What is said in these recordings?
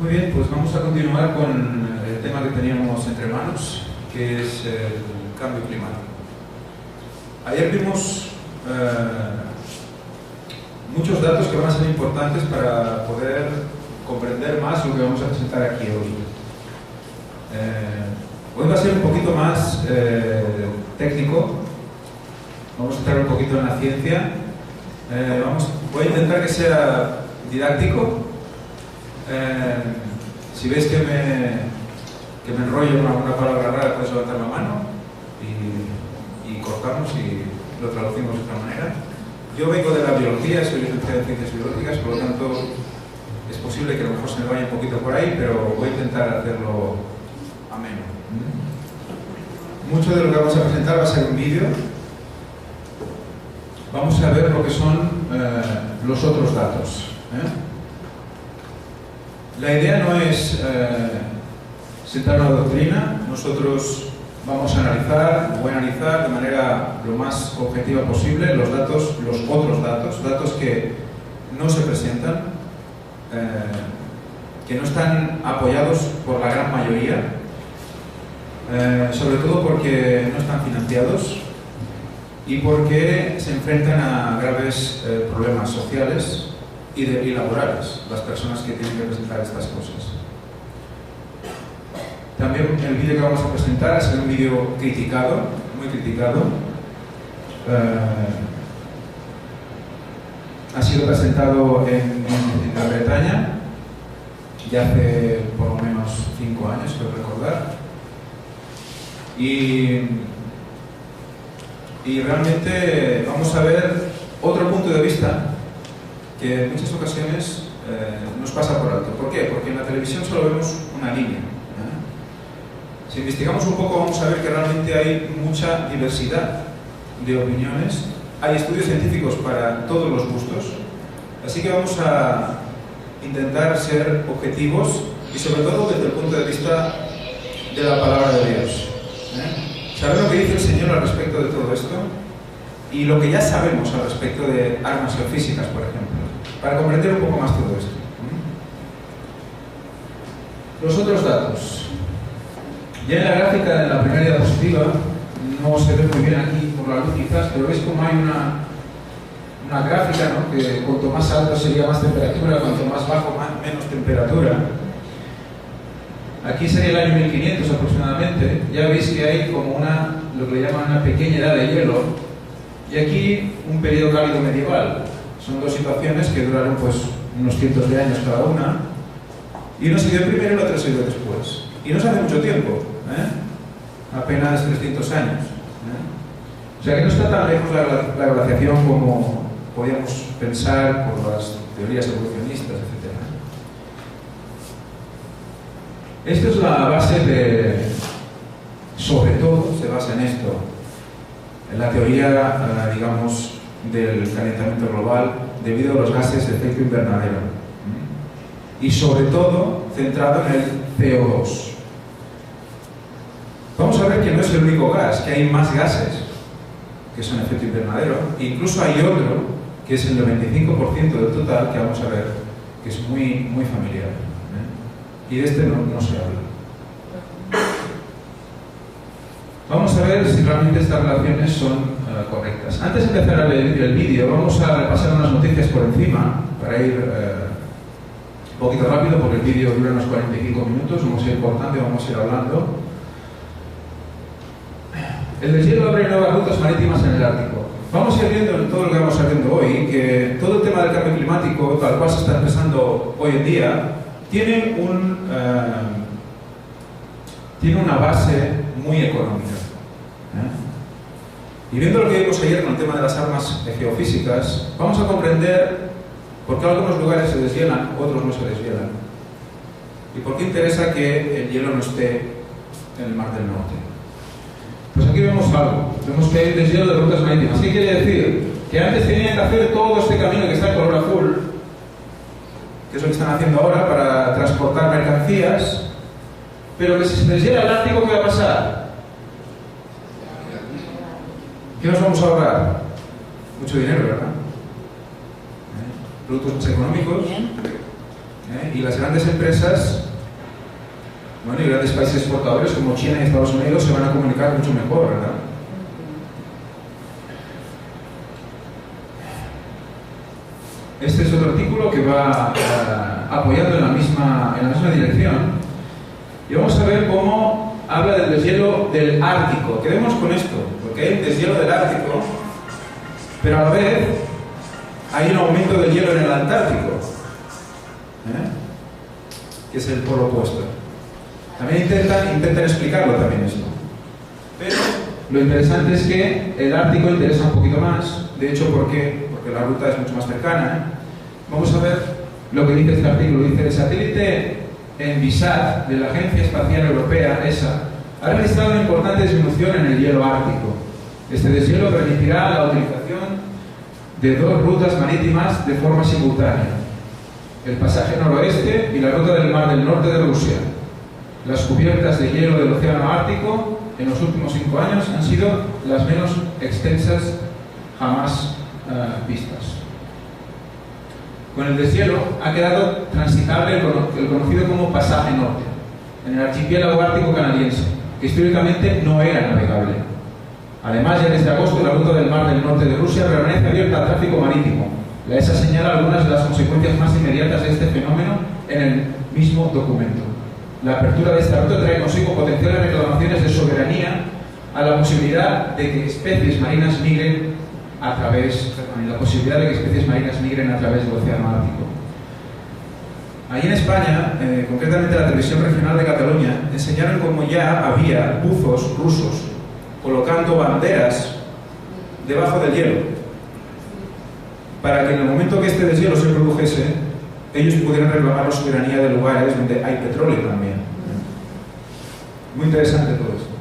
Muy bien, pues vamos a continuar con el tema que teníamos entre manos, que es el cambio climático. Ayer vimos muchos datos que van a ser importantes para poder comprender más lo que vamos a presentar aquí hoy. Hoy va a ser un poquito más técnico, vamos a entrar un poquito en la ciencia, voy a intentar que sea didáctico. Si veis que me enrollo en alguna palabra rara, podéis levantar la mano y cortamos y lo traducimos de otra manera. Yo vengo de la biología, soy licenciado en ciencias biológicas, por lo tanto es posible que a lo mejor se me vaya un poquito por ahí, pero voy a intentar hacerlo ameno. Mucho de lo que vamos a presentar va a ser un vídeo. Vamos a ver lo que son los otros datos. La idea no es sentar una doctrina. Nosotros vamos a analizar, voy a analizar de manera lo más objetiva posible los datos, los otros datos que no se presentan, que no están apoyados por la gran mayoría, sobre todo porque no están financiados y porque se enfrentan a graves problemas sociales y laborales, las personas que tienen que presentar estas cosas. También el vídeo que vamos a presentar es un vídeo criticado, muy criticado. Ha sido presentado en Gran Bretaña ya hace por lo menos 5 años, creo recordar. Y realmente vamos a ver otro punto de vista que en muchas ocasiones nos pasa por alto. ¿Por qué? Porque en la televisión solo vemos una línea. Si investigamos un poco vamos a ver que realmente hay mucha diversidad de opiniones, hay estudios científicos para todos los gustos, así que vamos a intentar ser objetivos y sobre todo desde el punto de vista de la palabra de Dios. Saber lo que dice el Señor al respecto de todo esto y lo que ya sabemos al respecto de armas geofísicas, por ejemplo, para comprender un poco más todo esto. Los otros datos. Ya en la gráfica de la primera diapositiva, no se ve muy bien aquí por la luz quizás, pero veis como hay una gráfica, ¿no? Que cuanto más alto sería más temperatura, cuanto más bajo menos temperatura. Aquí sería el año 1500 aproximadamente. Ya veis que hay como lo que le llaman una pequeña edad de hielo, y aquí un periodo cálido medieval. Son dos situaciones que duraron pues unos cientos de años cada una, y uno se dio primero y la otra se dio después. Y no es hace mucho tiempo, apenas 300 años. O sea que no está tan lejos la glaciación como podíamos pensar por las teorías evolucionistas, etc. Esta es la base sobre todo, se basa en esto, en la teoría, digamos, del calentamiento global debido a los gases de efecto invernadero. Y sobre todo centrado en el CO2. Vamos a ver que no es el único gas, que hay más gases que son efecto invernadero, e incluso hay otro que es el 95% del total, que vamos a ver que es muy, muy familiar. Y de este no se habla. Vamos a ver si realmente estas relaciones son correctas. Antes de empezar a ver el vídeo, vamos a repasar unas noticias por encima para ir un poquito rápido, porque el vídeo dura unos 45 minutos, vamos a ir cortando y vamos a ir hablando. El deshielo abre nuevas rutas marítimas en el Ártico. Vamos a ir viendo en todo lo que vamos a ir viendo hoy que todo el tema del cambio climático, tal cual se está expresando hoy en día, tiene una base muy económica. Y viendo lo que vimos ayer con el tema de las armas geofísicas, vamos a comprender por qué algunos lugares se deshielan, otros no se deshielan. Y por qué interesa que el hielo no esté en el Mar del Norte. Pues aquí vemos algo. Vemos que hay deshielo de rutas marítimas. ¿Qué quiere decir? Que antes tenían que hacer todo este camino que está en color azul, que es lo que están haciendo ahora para transportar mercancías, pero que si se deshiela el Ártico, ¿qué va a pasar? ¿Qué nos vamos a ahorrar? Mucho dinero, ¿verdad? Productos más económicos. Y las grandes empresas, bueno, y grandes países exportadores como China y Estados Unidos se van a comunicar mucho mejor, ¿verdad? Este es otro artículo que va apoyando en la misma dirección. Y vamos a ver cómo habla del deshielo del Ártico. Quedemos con esto, porque hay un deshielo del Ártico, pero a la vez hay un aumento del hielo en el Antártico, que es el polo opuesto. También intentan explicarlo también esto. Pero lo interesante es que el Ártico interesa un poquito más, de hecho, porque la ruta es mucho más cercana. Vamos a ver lo que dice este artículo. Dice: el satélite Envisat de la Agencia Espacial Europea, ESA, ha registrado una importante disminución en el hielo ártico. Este deshielo permitirá la utilización de dos rutas marítimas de forma simultánea: el pasaje noroeste y la ruta del Mar del Norte de Rusia. Las cubiertas de hielo del Océano Ártico en los últimos 5 años han sido las menos extensas jamás vistas. Con el deshielo ha quedado transitable el conocido como pasaje norte, en el archipiélago ártico canadiense, que históricamente no era navegable. Además, ya desde agosto la ruta del Mar del Norte de Rusia permanece abierta al tráfico marítimo. La ESA señala algunas de las consecuencias más inmediatas de este fenómeno en el mismo documento. La apertura de esta ruta trae consigo potenciales reclamaciones de soberanía a la posibilidad de que especies marinas migren a través del Océano Ártico. Allí en España, concretamente la televisión regional de Cataluña, enseñaron cómo ya había buzos rusos colocando banderas debajo del hielo, para que en el momento que este deshielo se produjese, ellos pudieran reclamar la soberanía de lugares donde hay petróleo también. Muy interesante todo esto.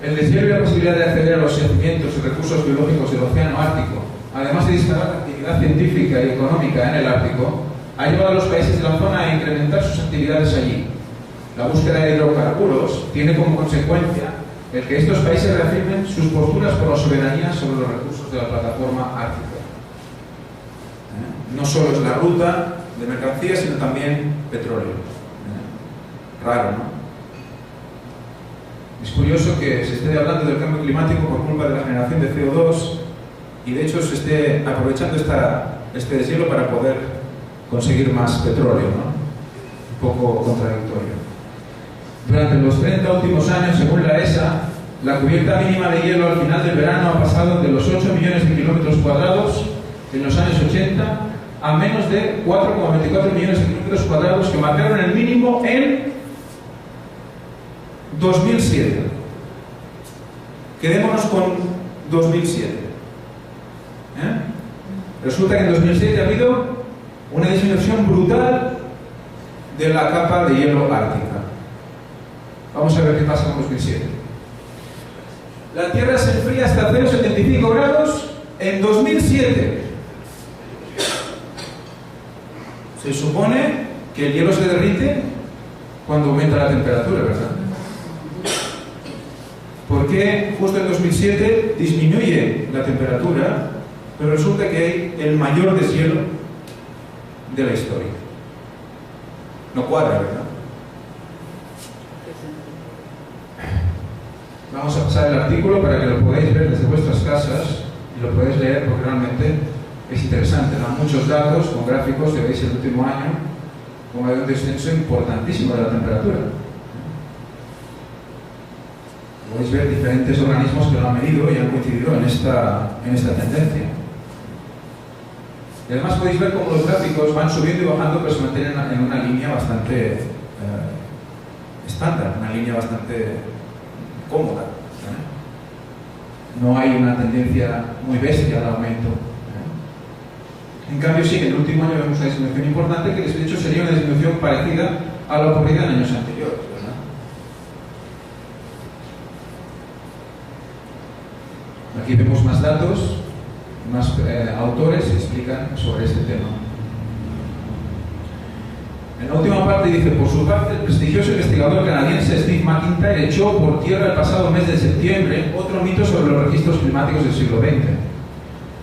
El deshielo y la posibilidad de acceder a los yacimientos y recursos biológicos del Océano Ártico, además de disparar la actividad científica y económica en el Ártico, ha llevado a los países de la zona a incrementar sus actividades allí. La búsqueda de hidrocarburos tiene como consecuencia el que estos países reafirmen sus posturas por la soberanía sobre los recursos de la plataforma ártica. No solo es la ruta de mercancías, sino también petróleo. Raro, ¿no? Es curioso que se esté hablando del cambio climático por culpa de la generación de CO2 y de hecho se esté aprovechando este deshielo para poder conseguir más petróleo, ¿no? Un poco contradictorio. Durante los 30 últimos años, según la ESA, la cubierta mínima de hielo al final del verano ha pasado de los 8 millones de kilómetros cuadrados en los años 80 a menos de 4,24 millones de kilómetros cuadrados, que marcaron el mínimo en 2007. Quedémonos con 2007. Resulta que en 2007 ha habido una disminución brutal de la capa de hielo ártica. Vamos a ver qué pasa en 2007. La Tierra se enfría hasta 0,75 grados en 2007. Se supone que el hielo se derrite cuando aumenta la temperatura, ¿verdad? Porque justo en 2007 disminuye la temperatura, pero resulta que hay el mayor deshielo de la historia. No cuadra, ¿verdad? Vamos a pasar el artículo para que lo podáis ver desde vuestras casas y lo podéis leer porque realmente es interesante. Dan muchos datos con gráficos, que veis el último año, como hay un descenso importantísimo de la temperatura. Podéis ver diferentes organismos que lo han medido y han coincidido en esta tendencia. Y además podéis ver cómo los gráficos van subiendo y bajando, pero se mantienen en una línea bastante estándar, una línea bastante cómoda. No hay una tendencia muy bestia al aumento. En cambio, sí que en el último año vemos una disminución importante, que de hecho sería una disminución parecida a la ocurrida en años anteriores, ¿verdad? Aquí vemos más datos, más autores que explican sobre este tema. En la última parte dice: por su parte, el prestigioso investigador canadiense Steve McIntyre echó por tierra el pasado mes de septiembre otro mito sobre los registros climáticos del siglo XX.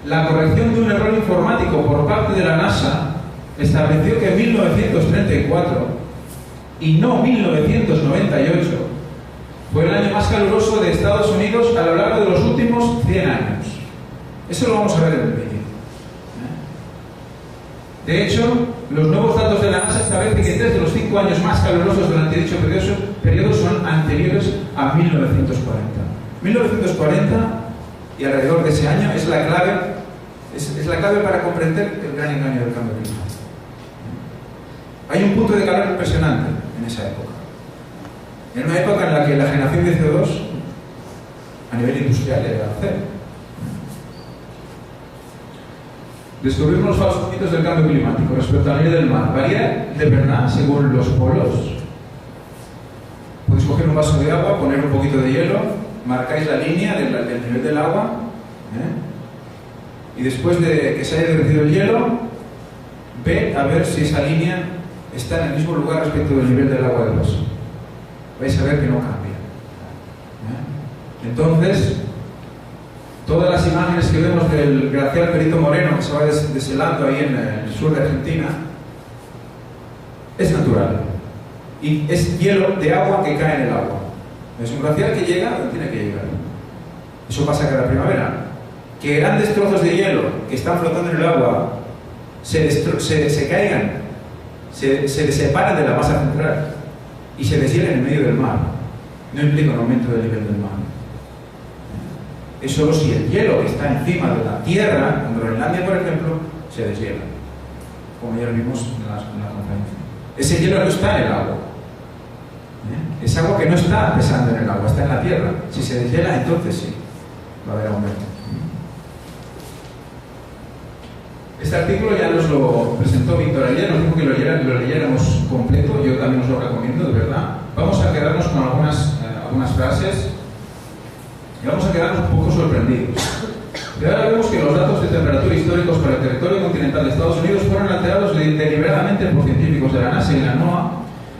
La corrección de un error informático por parte de la NASA estableció que 1934 y no 1998 fue el año más caluroso de Estados Unidos a lo largo de los últimos 100 años. Eso lo vamos a ver en el vídeo. De hecho, los nuevos datos de la NASA establecen que 3 de los 5 años más calurosos durante dicho periodo son anteriores a 1940. 1940 y alrededor de ese año es la clave, es la clave para comprender el gran engaño del cambio climático. Hay un punto de calor impresionante en esa época. En una época en la que la generación de CO2 a nivel industrial era cero. Descubrimos los falsos mitos del cambio climático respecto al nivel del mar. ¿Varía de verdad según los polos? Podéis coger un vaso de agua, poner un poquito de hielo, marcáis la línea del nivel del agua, y después de que se haya derretido el hielo, ve a ver si esa línea está en el mismo lugar respecto del nivel del agua del vaso. Vais a ver que no cambia. Entonces, todas las imágenes que vemos del glaciar Perito Moreno que se va deshelando ahí en el sur de Argentina es natural y es hielo de agua que cae en el agua. Es un glaciar que llega donde tiene que llegar. Eso pasa cada primavera. Que grandes trozos de hielo que están flotando en el agua se caigan, se separen de la masa central y se deshielen en medio del mar, no implica un aumento del nivel del mar. Es solo si el hielo que está encima de la Tierra, en Groenlandia por ejemplo, se deshiela, como ya lo vimos en la conferencia. Ese hielo no está en el agua. Es agua que no está pesando en el agua, está en la Tierra. Si se deshiela, entonces sí, va a haber aumento. Este artículo ya nos lo presentó Víctor ayer, nos dijo que lo leyéramos completo, yo también os lo recomiendo, de verdad. Vamos a quedarnos con algunas frases y vamos a quedarnos un poco sorprendidos. Pero ahora vemos que los datos de temperatura históricos para el territorio continental de Estados Unidos fueron alterados deliberadamente por científicos de la NASA y la NOAA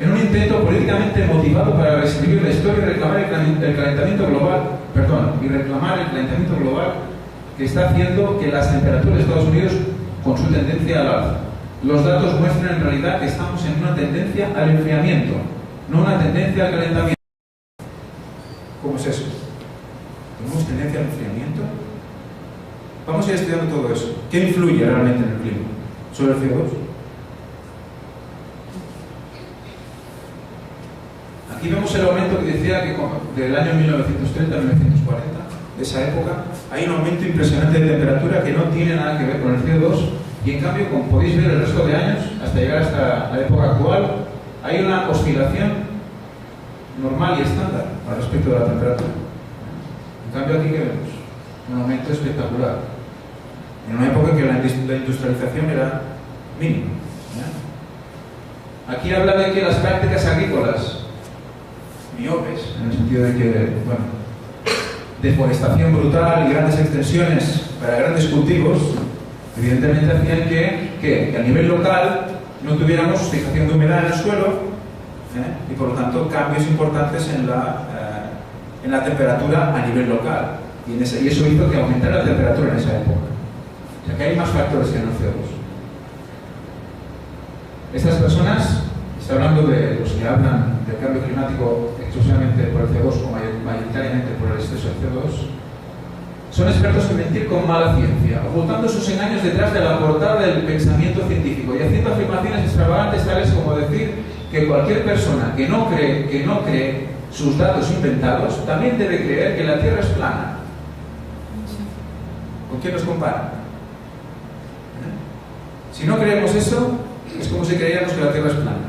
en un intento políticamente motivado para reescribir la historia y reclamar el calentamiento global, que está haciendo que las temperaturas de Estados Unidos con su tendencia al alza. Los datos muestran en realidad que estamos en una tendencia al enfriamiento, no una tendencia al calentamiento. ¿Cómo es eso? ¿Tenemos tendencia al enfriamiento? Vamos a ir estudiando todo eso. ¿Qué influye realmente en el clima? ¿Sobre el CO2? Aquí vemos el aumento que decía que del año 1930 a 1940, de esa época, hay un aumento impresionante de temperatura que no tiene nada que ver con el CO2 y en cambio, como podéis ver el resto de años, hasta llegar hasta la época actual, hay una oscilación normal y estándar al respecto de la temperatura. En cambio aquí, ¿qué vemos? Un aumento espectacular. En una época en que la industrialización era mínima. Aquí habla de que las prácticas agrícolas miopes, en el sentido de que, bueno, deforestación brutal y grandes extensiones para grandes cultivos, evidentemente hacían que a nivel local no tuviéramos fijación de humedad en el suelo y por lo tanto cambios importantes en la temperatura a nivel local. Y eso hizo que aumentara la temperatura en esa época. O sea que hay más factores que en el CO2. Estas personas, está hablando de los que hablan del cambio climático exclusivamente por el CO2 o mayoritariamente por el exceso de CO2, son expertos en mentir con mala ciencia, ocultando sus engaños detrás de la portada del pensamiento científico y haciendo afirmaciones extravagantes tales como decir que cualquier persona que no cree sus datos inventados también debe creer que la Tierra es plana. ¿Con quién nos compara? Si no creemos eso, es como si creyéramos que la Tierra es plana.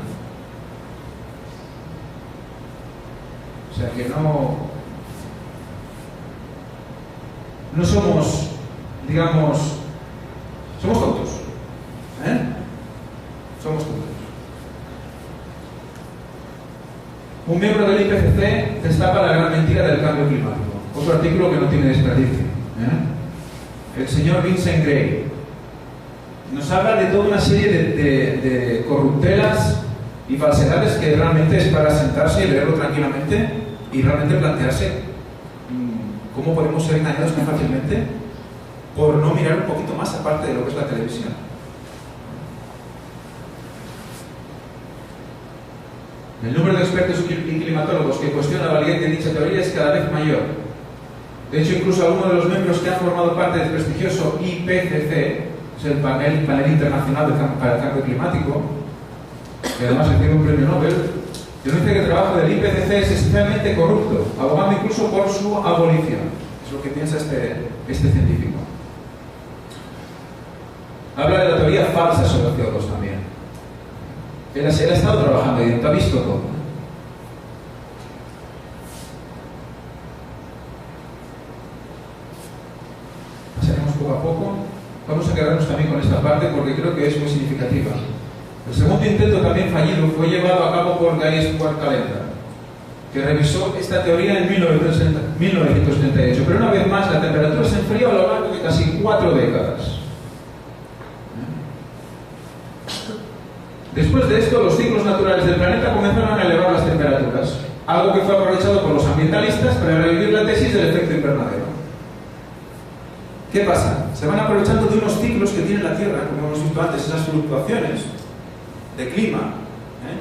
O sea que no somos, digamos, somos tontos. Somos tontos. Un miembro del IPCC destapa la gran mentira del cambio climático. Otro artículo que no tiene desperdicio. El señor Vincent Gray nos habla de toda una serie de corruptelas y falsedades que realmente es para sentarse y leerlo tranquilamente y realmente plantearse cómo podemos ser engañados tan fácilmente por no mirar un poquito más aparte de lo que es la televisión. El número de expertos y climatólogos que cuestionan la validez de dicha teoría es cada vez mayor. De hecho, incluso algunos de los miembros que han formado parte del prestigioso IPCC, es el panel internacional para el cambio climático, que además recibe un premio Nobel, denuncia que el trabajo del IPCC es esencialmente corrupto, abogando incluso por su abolición. Es lo que piensa este científico. Habla de la teoría falsa sobre el CO2 también. Él ha estado trabajando y ha visto todo. Pasaremos poco a poco. Vamos a quedarnos también con esta parte porque creo que es muy significativa. El segundo intento, también fallido, fue llevado a cabo por Guy Stuart Calendar, que revisó esta teoría en 1978. Pero una vez más, la temperatura se enfrió a lo largo de casi 4 décadas. Después de esto, los ciclos naturales del planeta comenzaron a elevar las temperaturas, algo que fue aprovechado por los ambientalistas para revivir la tesis del efecto invernadero. ¿Qué pasa? Se van aprovechando de unos ciclos que tiene la Tierra, como hemos visto antes, esas fluctuaciones de clima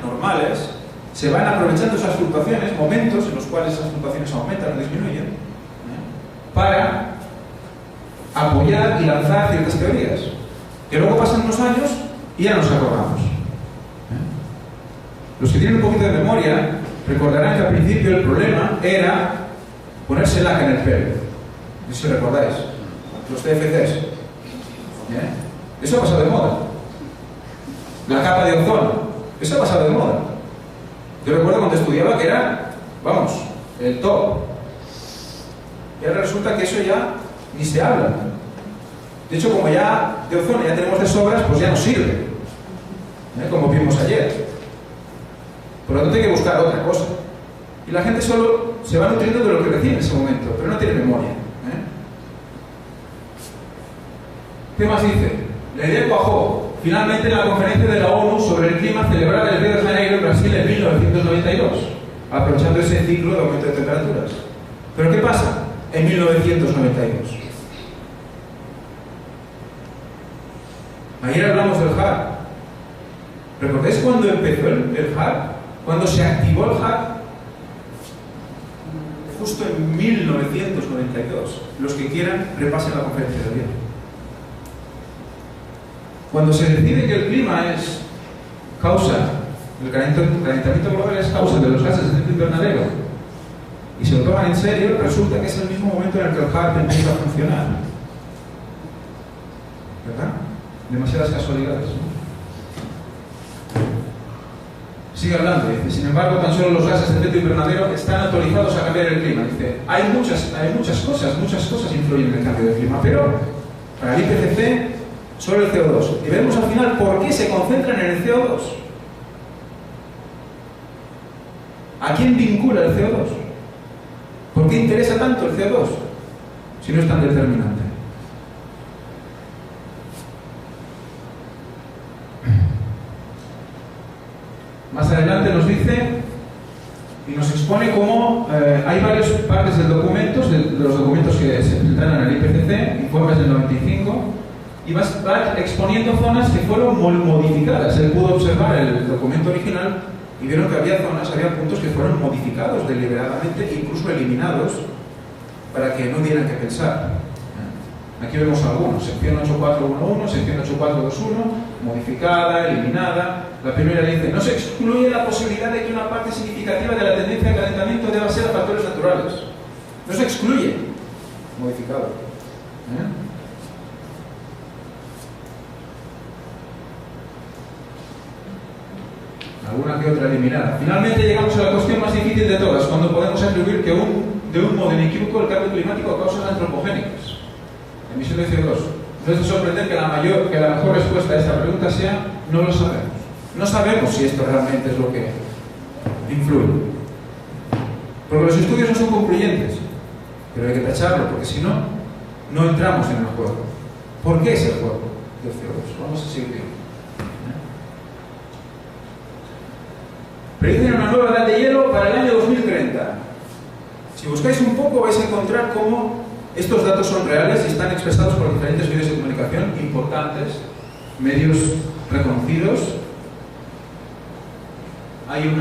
normales, se van aprovechando esas fluctuaciones, momentos en los cuales esas fluctuaciones aumentan o disminuyen, para apoyar y lanzar ciertas teorías, que luego pasan unos años y ya nos acordamos. Los que tienen un poquito de memoria recordarán que al principio el problema era ponerse laca en el pelo. No sé si recordáis. Los CFCs. Eso ha pasado de moda. La capa de ozono. Eso ha pasado de moda. Yo recuerdo cuando estudiaba que era, vamos, el top. Y ahora resulta que eso ya ni se habla. De hecho, como ya de ozono ya tenemos de sobras, pues ya no sirve. Como vimos ayer. Por lo tanto hay que buscar otra cosa. Y la gente solo se va nutriendo de lo que recibe en ese momento, pero no tiene memoria. ¿Qué más dice? La idea cuajó. Finalmente, en la conferencia de la ONU sobre el clima celebrada en Río de Janeiro, en Brasil, en 1992, aprovechando ese ciclo de aumento de temperaturas. ¿Pero qué pasa en 1992? Ayer hablamos del HAR. ¿Recordáis cuándo empezó el HAR? ¿Cuándo se activó el HAR? Justo en 1992. Los que quieran, repasen la conferencia de hoy. Cuando se decide que el clima es causa, el calentamiento global es causa de los gases de efecto invernadero, y se lo toman en serio, resulta que es el mismo momento en el que el HAR empieza a funcionar. ¿Verdad? Demasiadas casualidades, ¿no? Sigue hablando, dice, sin embargo, tan solo los gases de efecto invernadero están autorizados a cambiar el clima. Dice, hay muchas cosas influyen en el cambio del clima, pero para el IPCC solo el CO2. Y veremos al final por qué se concentran en el CO2. ¿A quién vincula el CO2? ¿Por qué interesa tanto el CO2 si no es tan determinante? Más adelante nos dice y nos expone cómo hay varias partes del documento, de los documentos que se presentan en el IPCC, informes del 95, y va exponiendo zonas que fueron modificadas. Él pudo observar el documento original y vieron que había puntos que fueron modificados deliberadamente e incluso eliminados para que no dieran que pensar. Aquí vemos algunos, sección 8411, sección 8421, modificada, eliminada. La primera dice, no se excluye la posibilidad de que una parte significativa de la tendencia de calentamiento deba ser a factores naturales. No se excluye. Modificado. Alguna que otra eliminada. Finalmente llegamos a la cuestión más difícil de todas, cuando podemos atribuir que de un modo inequívoco el cambio climático a causas antropogénicas. Emisión de CO2. No es de sorprender que la mejor respuesta a esta pregunta sea no lo sabemos. No sabemos si esto realmente es lo que influye. Porque los estudios no son concluyentes, pero hay que tacharlo, porque si no, no entramos en el juego. ¿Por qué es el juego del CO2? Vamos a seguir viendo. Predicen una nueva edad de hielo para el año 2030. Si buscáis un poco vais a encontrar cómo estos datos son reales y están expresados por diferentes medios de comunicación importantes, medios reconocidos. hay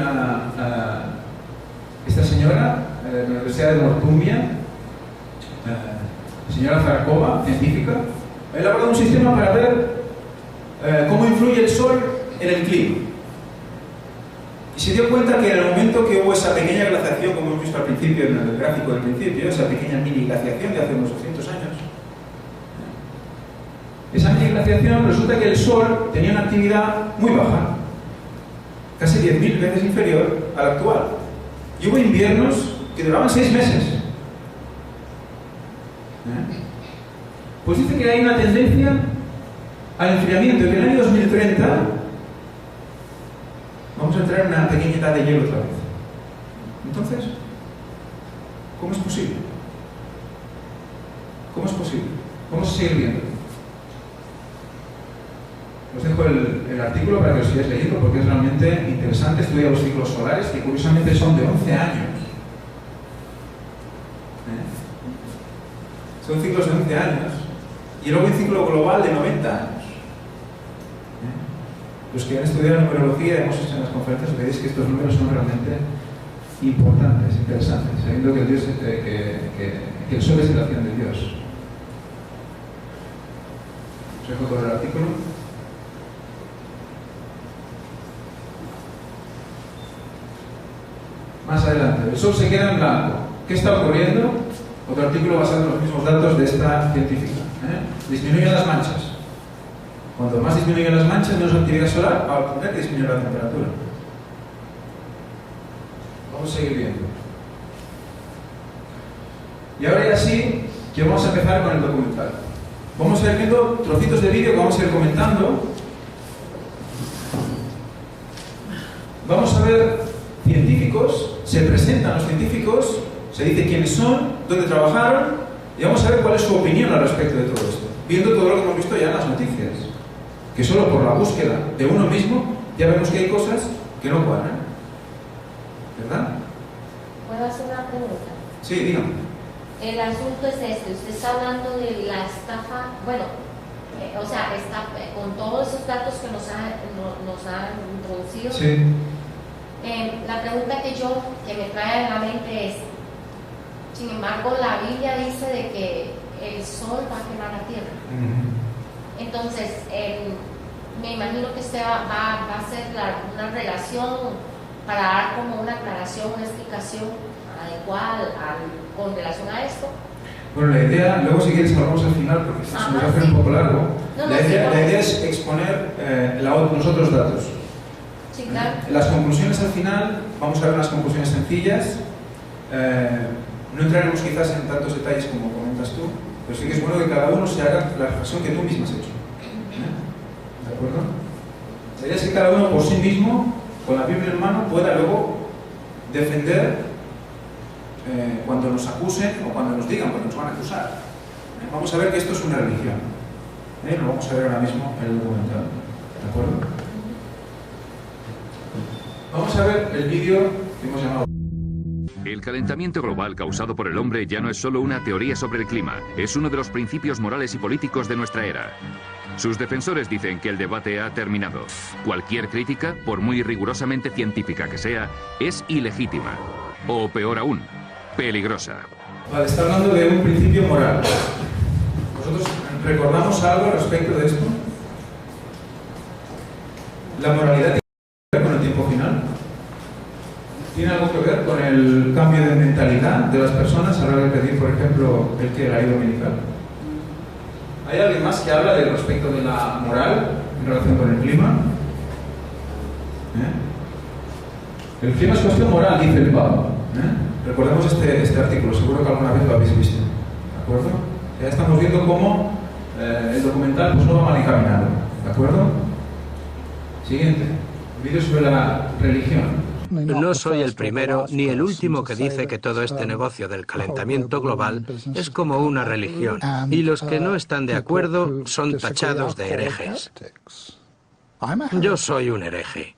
esta señora de la Universidad de Northumbria, señora Zarkova, científica, ha elaborado un sistema para ver cómo influye el Sol en el clima. Y se dio cuenta que en el momento que hubo esa pequeña glaciación, como hemos visto al principio en el gráfico del principio, esa pequeña mini glaciación de hace unos 200 años, esa mini glaciación resulta que el Sol tenía una actividad muy baja, casi 10.000 veces inferior a la actual. Y hubo inviernos que duraban 6 meses. Pues dice que hay una tendencia al enfriamiento y que en el año 2030 vamos a entrar en una pequeña edad de hielo otra vez. Entonces, ¿cómo es posible? ¿Cómo es posible? Vamos a seguir viendo. Os dejo el artículo para que lo sigáis leyendo porque es realmente interesante. Estudia los ciclos solares que curiosamente son de 11 años. Son ciclos de 11 años. Y luego un ciclo global de 90 años. Los que han estudiado numerología, hemos hecho en las conferencias, veréis que estos números son realmente importantes, interesantes, sabiendo que el Sol es creación de Dios. Os dejo todo el artículo. Más adelante, el Sol se queda en blanco. ¿Qué está ocurriendo? Otro artículo basado en los mismos datos de esta científica. Disminuyen las manchas. Cuanto más disminuyen las manchas, menos actividad solar, va a tener que disminuir la temperatura. Vamos a seguir viendo. Y ahora ya sí, que vamos a empezar con el documental. Vamos a ir viendo trocitos de vídeo que vamos a ir comentando. Vamos a ver científicos, se presentan los científicos, se dice quiénes son, dónde trabajaron, y vamos a ver cuál es su opinión al respecto de todo esto. Viendo todo lo que hemos visto ya en las noticias. Que solo por la búsqueda de uno mismo ya vemos que hay cosas que no cuadran. ¿Verdad? ¿Puedo hacer una pregunta? Sí, dígame. El asunto es este, usted está hablando de la estafa, bueno, o sea, está, con todos esos datos que nos han introducido. Sí. La pregunta que me trae a la mente es, sin embargo, la Biblia dice de que el sol va a quemar la tierra. Entonces, me imagino que usted va a hacer una relación para dar como una aclaración, una explicación adecuada con relación a esto. Bueno, la idea, luego si quieres hablamos al final porque se nos va a hacer un poco largo. La idea es exponer los otros datos. Sí, claro. Las conclusiones al final, vamos a ver unas conclusiones sencillas. No entraremos quizás en tantos detalles como comentas tú, pero sí que es bueno que cada uno se haga la reflexión que tú mismo has hecho. ¿De acuerdo? La idea es que cada uno por sí mismo, con la Biblia en mano, pueda luego defender cuando nos acusen o cuando nos digan, cuando nos van a acusar. Vamos a ver que esto es una religión. Lo vamos a ver ahora mismo en el documental. ¿De acuerdo? Vamos a ver el vídeo que hemos llamado. El calentamiento global causado por el hombre ya no es solo una teoría sobre el clima, es uno de los principios morales y políticos de nuestra era. Sus defensores dicen que el debate ha terminado. Cualquier crítica, por muy rigurosamente científica que sea, es ilegítima. O peor aún, peligrosa. Vale, está hablando de un principio moral. ¿Vosotros recordamos algo al respecto de esto? ¿La moralidad tiene que ver con el tiempo final? ¿Tiene algo que ver con el cambio de mentalidad de las personas a la hora de pedir, por ejemplo, la ayuda dominical? ¿Hay alguien más que habla del respecto de la moral en relación con el clima? El clima es cuestión moral, dice el Papa. Recordemos este artículo, seguro que alguna vez lo habéis visto. ¿De acuerdo? Ya estamos viendo cómo el documental pues, no va mal encaminado. ¿De acuerdo? Siguiente. Vídeo sobre la religión. No soy el primero ni el último que dice que todo este negocio del calentamiento global es como una religión, y los que no están de acuerdo son tachados de herejes. Yo soy un hereje.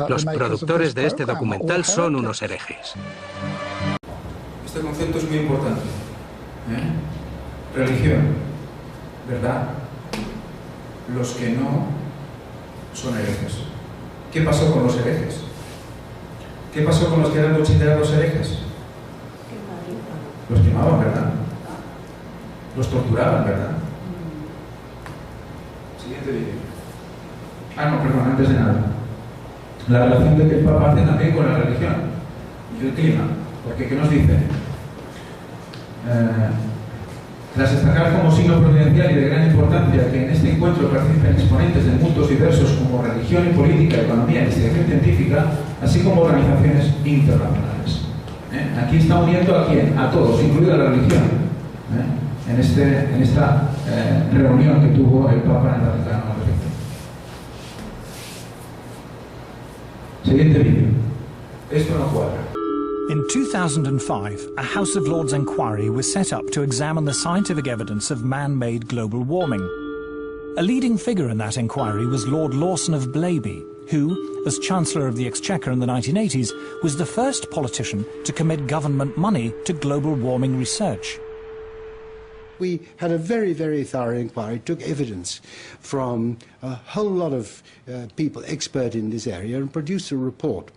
Los productores de este documental son unos herejes. Este concepto es muy importante. Religión, ¿verdad? Los que no son herejes. ¿Qué pasó con los herejes? ¿Qué pasó con los que eran considerados herejes? Los quemaban, ¿verdad? Los torturaban, ¿verdad? Siguiente vídeo. No, perdón, antes de nada. La relación que el Papa hace también con la religión y el clima. Porque, ¿qué nos dice? Tras destacar como signo providencial y de gran importancia que en este encuentro participen exponentes de mundos diversos como religión y política, economía e investigación científica, así como organizaciones internacionales. Aquí está uniendo a quién? A todos, incluida la religión, en esta reunión que tuvo el Papa en el Vaticano. Siguiente vídeo. Esto no cuadra. In 2005, a House of Lords inquiry was set up to examine the scientific evidence of man-made global warming. A leading figure in that inquiry was Lord Lawson of Blaby, who, as Chancellor of the Exchequer in the 1980s, was the first politician to commit government money to global warming research. We had a very, very thorough inquiry, took evidence from a whole lot of people expert in this area and produced a report.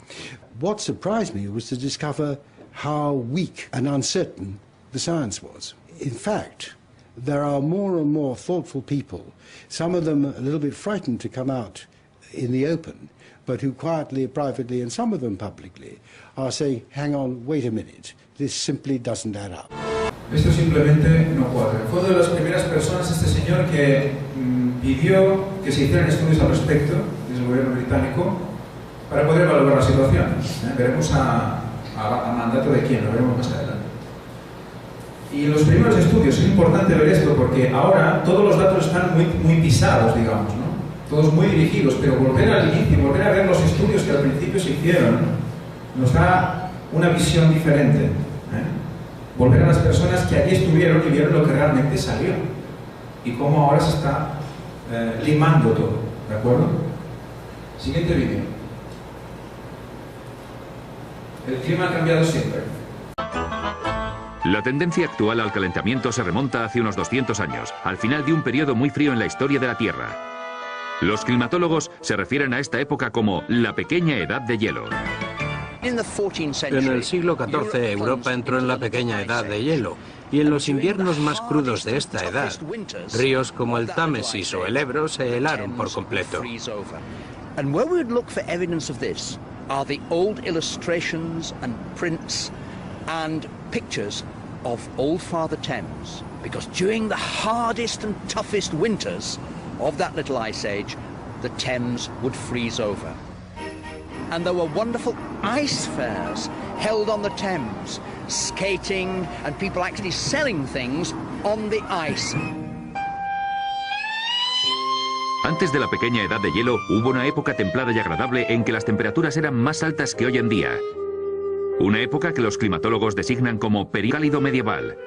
What surprised me was to discover how weak and uncertain the science was. In fact, there are more and more thoughtful people, some of them a little bit frightened to come out in the open, but who quietly, privately, and some of them publicly, are saying, hang on, wait a minute, this simply doesn't add up. Esto simplemente no cuadra. Fue una de las primeras personas, este señor, que pidió que se hicieran estudios al respecto desde el gobierno británico para poder valorar la situación. Veremos a mandato de quién, lo veremos más adelante. Y en los primeros estudios es importante ver esto porque ahora todos los datos están muy pisados, digamos, ¿no? Todos muy dirigidos, pero volver al inicio, volver a ver los estudios que al principio se hicieron, nos da una visión diferente. Volver a las personas que allí estuvieron y vieron lo que realmente salió y cómo ahora se está limando todo, ¿de acuerdo? Siguiente vídeo. El clima ha cambiado siempre. La tendencia actual al calentamiento se remonta hace unos 200 años, al final de un periodo muy frío en la historia de la Tierra. Los climatólogos se refieren a esta época como la pequeña edad de hielo. En el siglo XIV, Europa entró en la pequeña edad de hielo, y en los inviernos más crudos de esta edad, ríos como el Támesis o el Ebro se helaron por completo. And where we would look for evidence of this are the old illustrations and prints and pictures of Old Father Thames, because during the hardest and toughest winters of that little ice age, the Thames would freeze over. And there were wonderful ice fairs held on the Thames, skating and people actually selling things on the ice. Antes de la pequeña edad de hielo, hubo una época templada y agradable en que las temperaturas eran más altas que hoy en día. Una época que los climatólogos designan como período cálido medieval.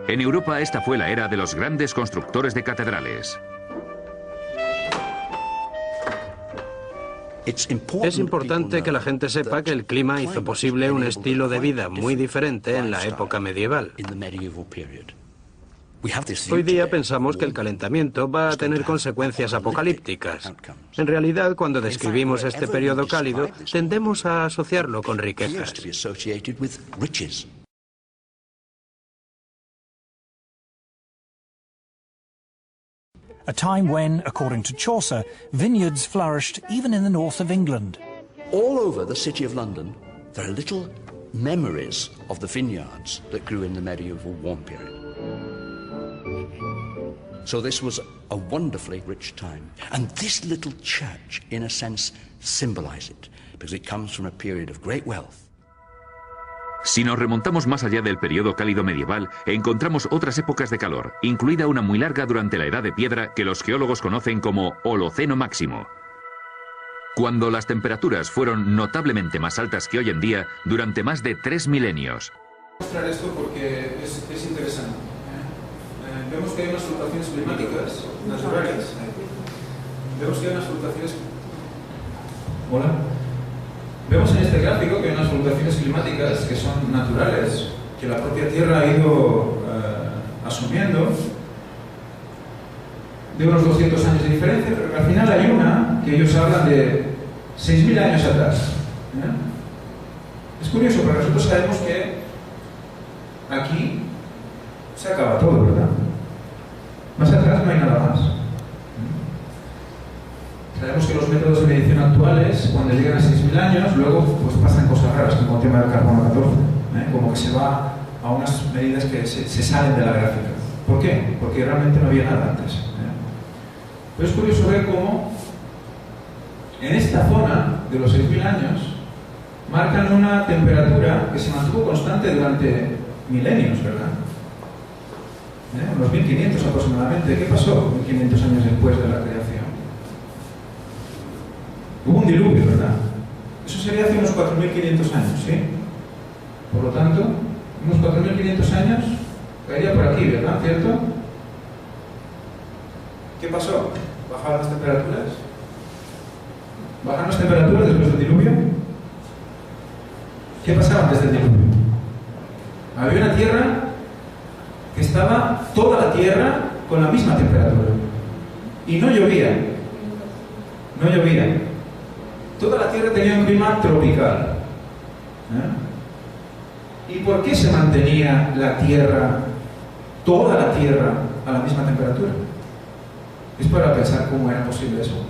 En Europa esta fue la era de los grandes constructores de catedrales. Es importante que la gente sepa que el clima hizo posible un estilo de vida muy diferente en la época medieval. Hoy día pensamos que el calentamiento va a tener consecuencias apocalípticas. En realidad, cuando describimos este periodo cálido, tendemos a asociarlo con riquezas. A time when, according to Chaucer, vineyards flourished even in the north of England. All over the city of London, there are little memories of the vineyards that grew in the medieval warm period. So this was a wonderfully rich time. And this little church, in a sense, symbolizes it, because it comes from a period of great wealth. Si nos remontamos más allá del periodo cálido medieval, encontramos otras épocas de calor, incluida una muy larga durante la Edad de Piedra que los geólogos conocen como Holoceno máximo. Cuando las temperaturas fueron notablemente más altas que hoy en día durante más de 3 milenios. Voy a mostrar esto porque es interesante. Vemos que hay unas fluctuaciones climáticas naturales. Vemos que hay unas fluctuaciones... Hola. Vemos en este gráfico que hay unas fluctuaciones climáticas que son naturales, que la propia Tierra ha ido asumiendo, de unos 200 años de diferencia, pero que al final hay una que ellos hablan de 6.000 años atrás. Es curioso, porque nosotros sabemos que aquí se acaba todo, ¿verdad? Más atrás no hay nada más. Sabemos que los métodos de medición actuales, cuando llegan a 6.000 años, luego pues pasan cosas raras, como el tema del carbono 14, como que se va a unas medidas que se salen de la gráfica. ¿Por qué? Porque realmente no había nada antes. Pero es curioso ver cómo en esta zona de los 6.000 años marcan una temperatura que se mantuvo constante durante milenios, ¿verdad? Unos 1500 aproximadamente. ¿Qué pasó 1500 años después de la creación? Hubo un diluvio, ¿verdad? Eso sería hace unos 4.500 años, ¿sí? Por lo tanto, unos 4.500 años caería por aquí, ¿verdad? ¿Cierto? ¿Qué pasó? ¿Bajaron las temperaturas? ¿Bajan las temperaturas después del diluvio? ¿Qué pasaba antes del diluvio? Había una tierra que estaba toda la tierra con la misma temperatura. Y no llovía. No llovía. Toda la tierra tenía un clima tropical. ¿Y por qué se mantenía la tierra, toda la tierra, a la misma temperatura? Es para pensar cómo era posible eso.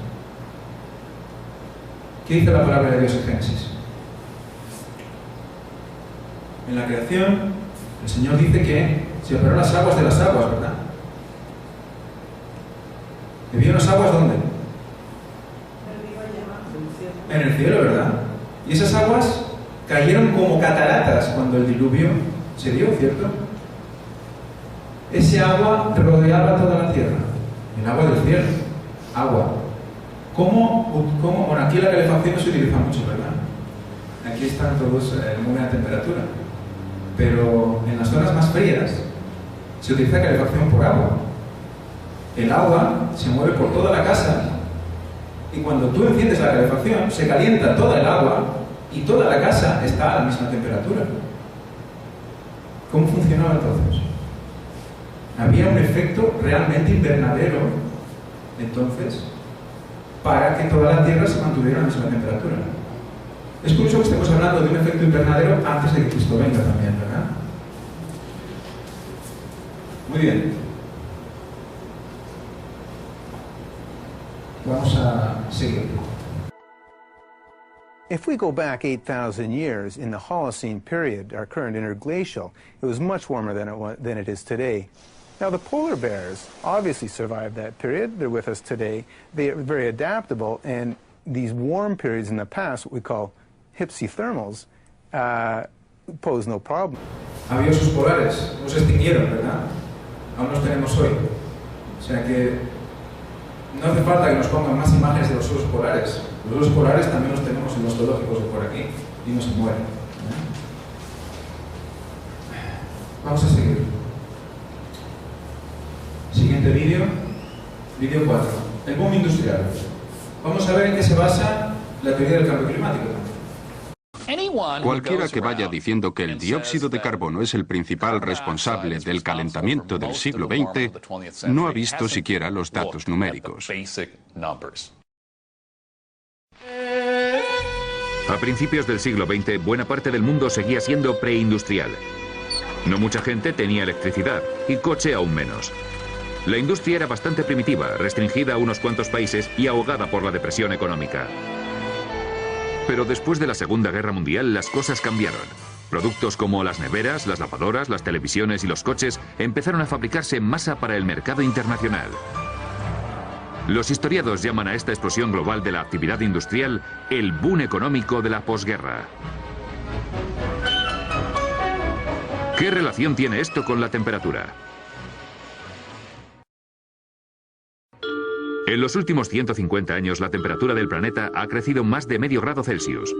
¿Qué dice la palabra de Dios en Génesis? En la creación, el Señor dice que separó las aguas de las aguas, ¿verdad? ¿Había unas aguas dónde? En el cielo, ¿verdad? Y esas aguas cayeron como cataratas cuando el diluvio se dio, ¿cierto? Ese agua rodeaba toda la tierra. El agua del cielo. Agua. Bueno, aquí la calefacción no se utiliza mucho, ¿verdad? Aquí están todos en muy buena temperatura. Pero en las zonas más frías se utiliza calefacción por agua. El agua se mueve por toda la casa y cuando tú enciendes la calefacción se calienta toda el agua y toda la casa está a la misma temperatura. ¿Cómo funcionaba entonces? Había un efecto realmente invernadero entonces para que toda la Tierra se mantuviera a la misma temperatura. Es curioso que estemos hablando de un efecto invernadero antes de que Cristo venga también, ¿verdad? Muy bien. Vamos a seguir. If we go back 8,000 years in the Holocene period, our current interglacial, it was much warmer than it is today. Now, the polar bears obviously survived that period. They're with us today. They are very adaptable, and these warm periods in the past, what we call hypsithermals, pose no problem. Había osos polares, no se extinguieron, ¿verdad? Aún los tenemos hoy. O sea que no hace falta que nos pongan más imágenes de los osos polares. Los osos polares también los tenemos en los zoológicos de por aquí y no se mueren. Vamos a seguir. Siguiente vídeo, vídeo 4. El boom industrial. Vamos a ver en qué se basa la teoría del cambio climático. Cualquiera que vaya diciendo que el dióxido de carbono es el principal responsable del calentamiento del siglo XX no ha visto siquiera los datos numéricos. A principios del siglo XX, buena parte del mundo seguía siendo preindustrial. No mucha gente tenía electricidad y coche aún menos. La industria era bastante primitiva, restringida a unos cuantos países y ahogada por la depresión económica. Pero después de la Segunda Guerra Mundial, las cosas cambiaron. Productos como las neveras, las lavadoras, las televisiones y los coches empezaron a fabricarse en masa para el mercado internacional. Los historiadores llaman a esta explosión global de la actividad industrial el boom económico de la posguerra. ¿Qué relación tiene esto con la temperatura? En los últimos 150 años la temperatura del planeta ha crecido más de medio grado Celsius.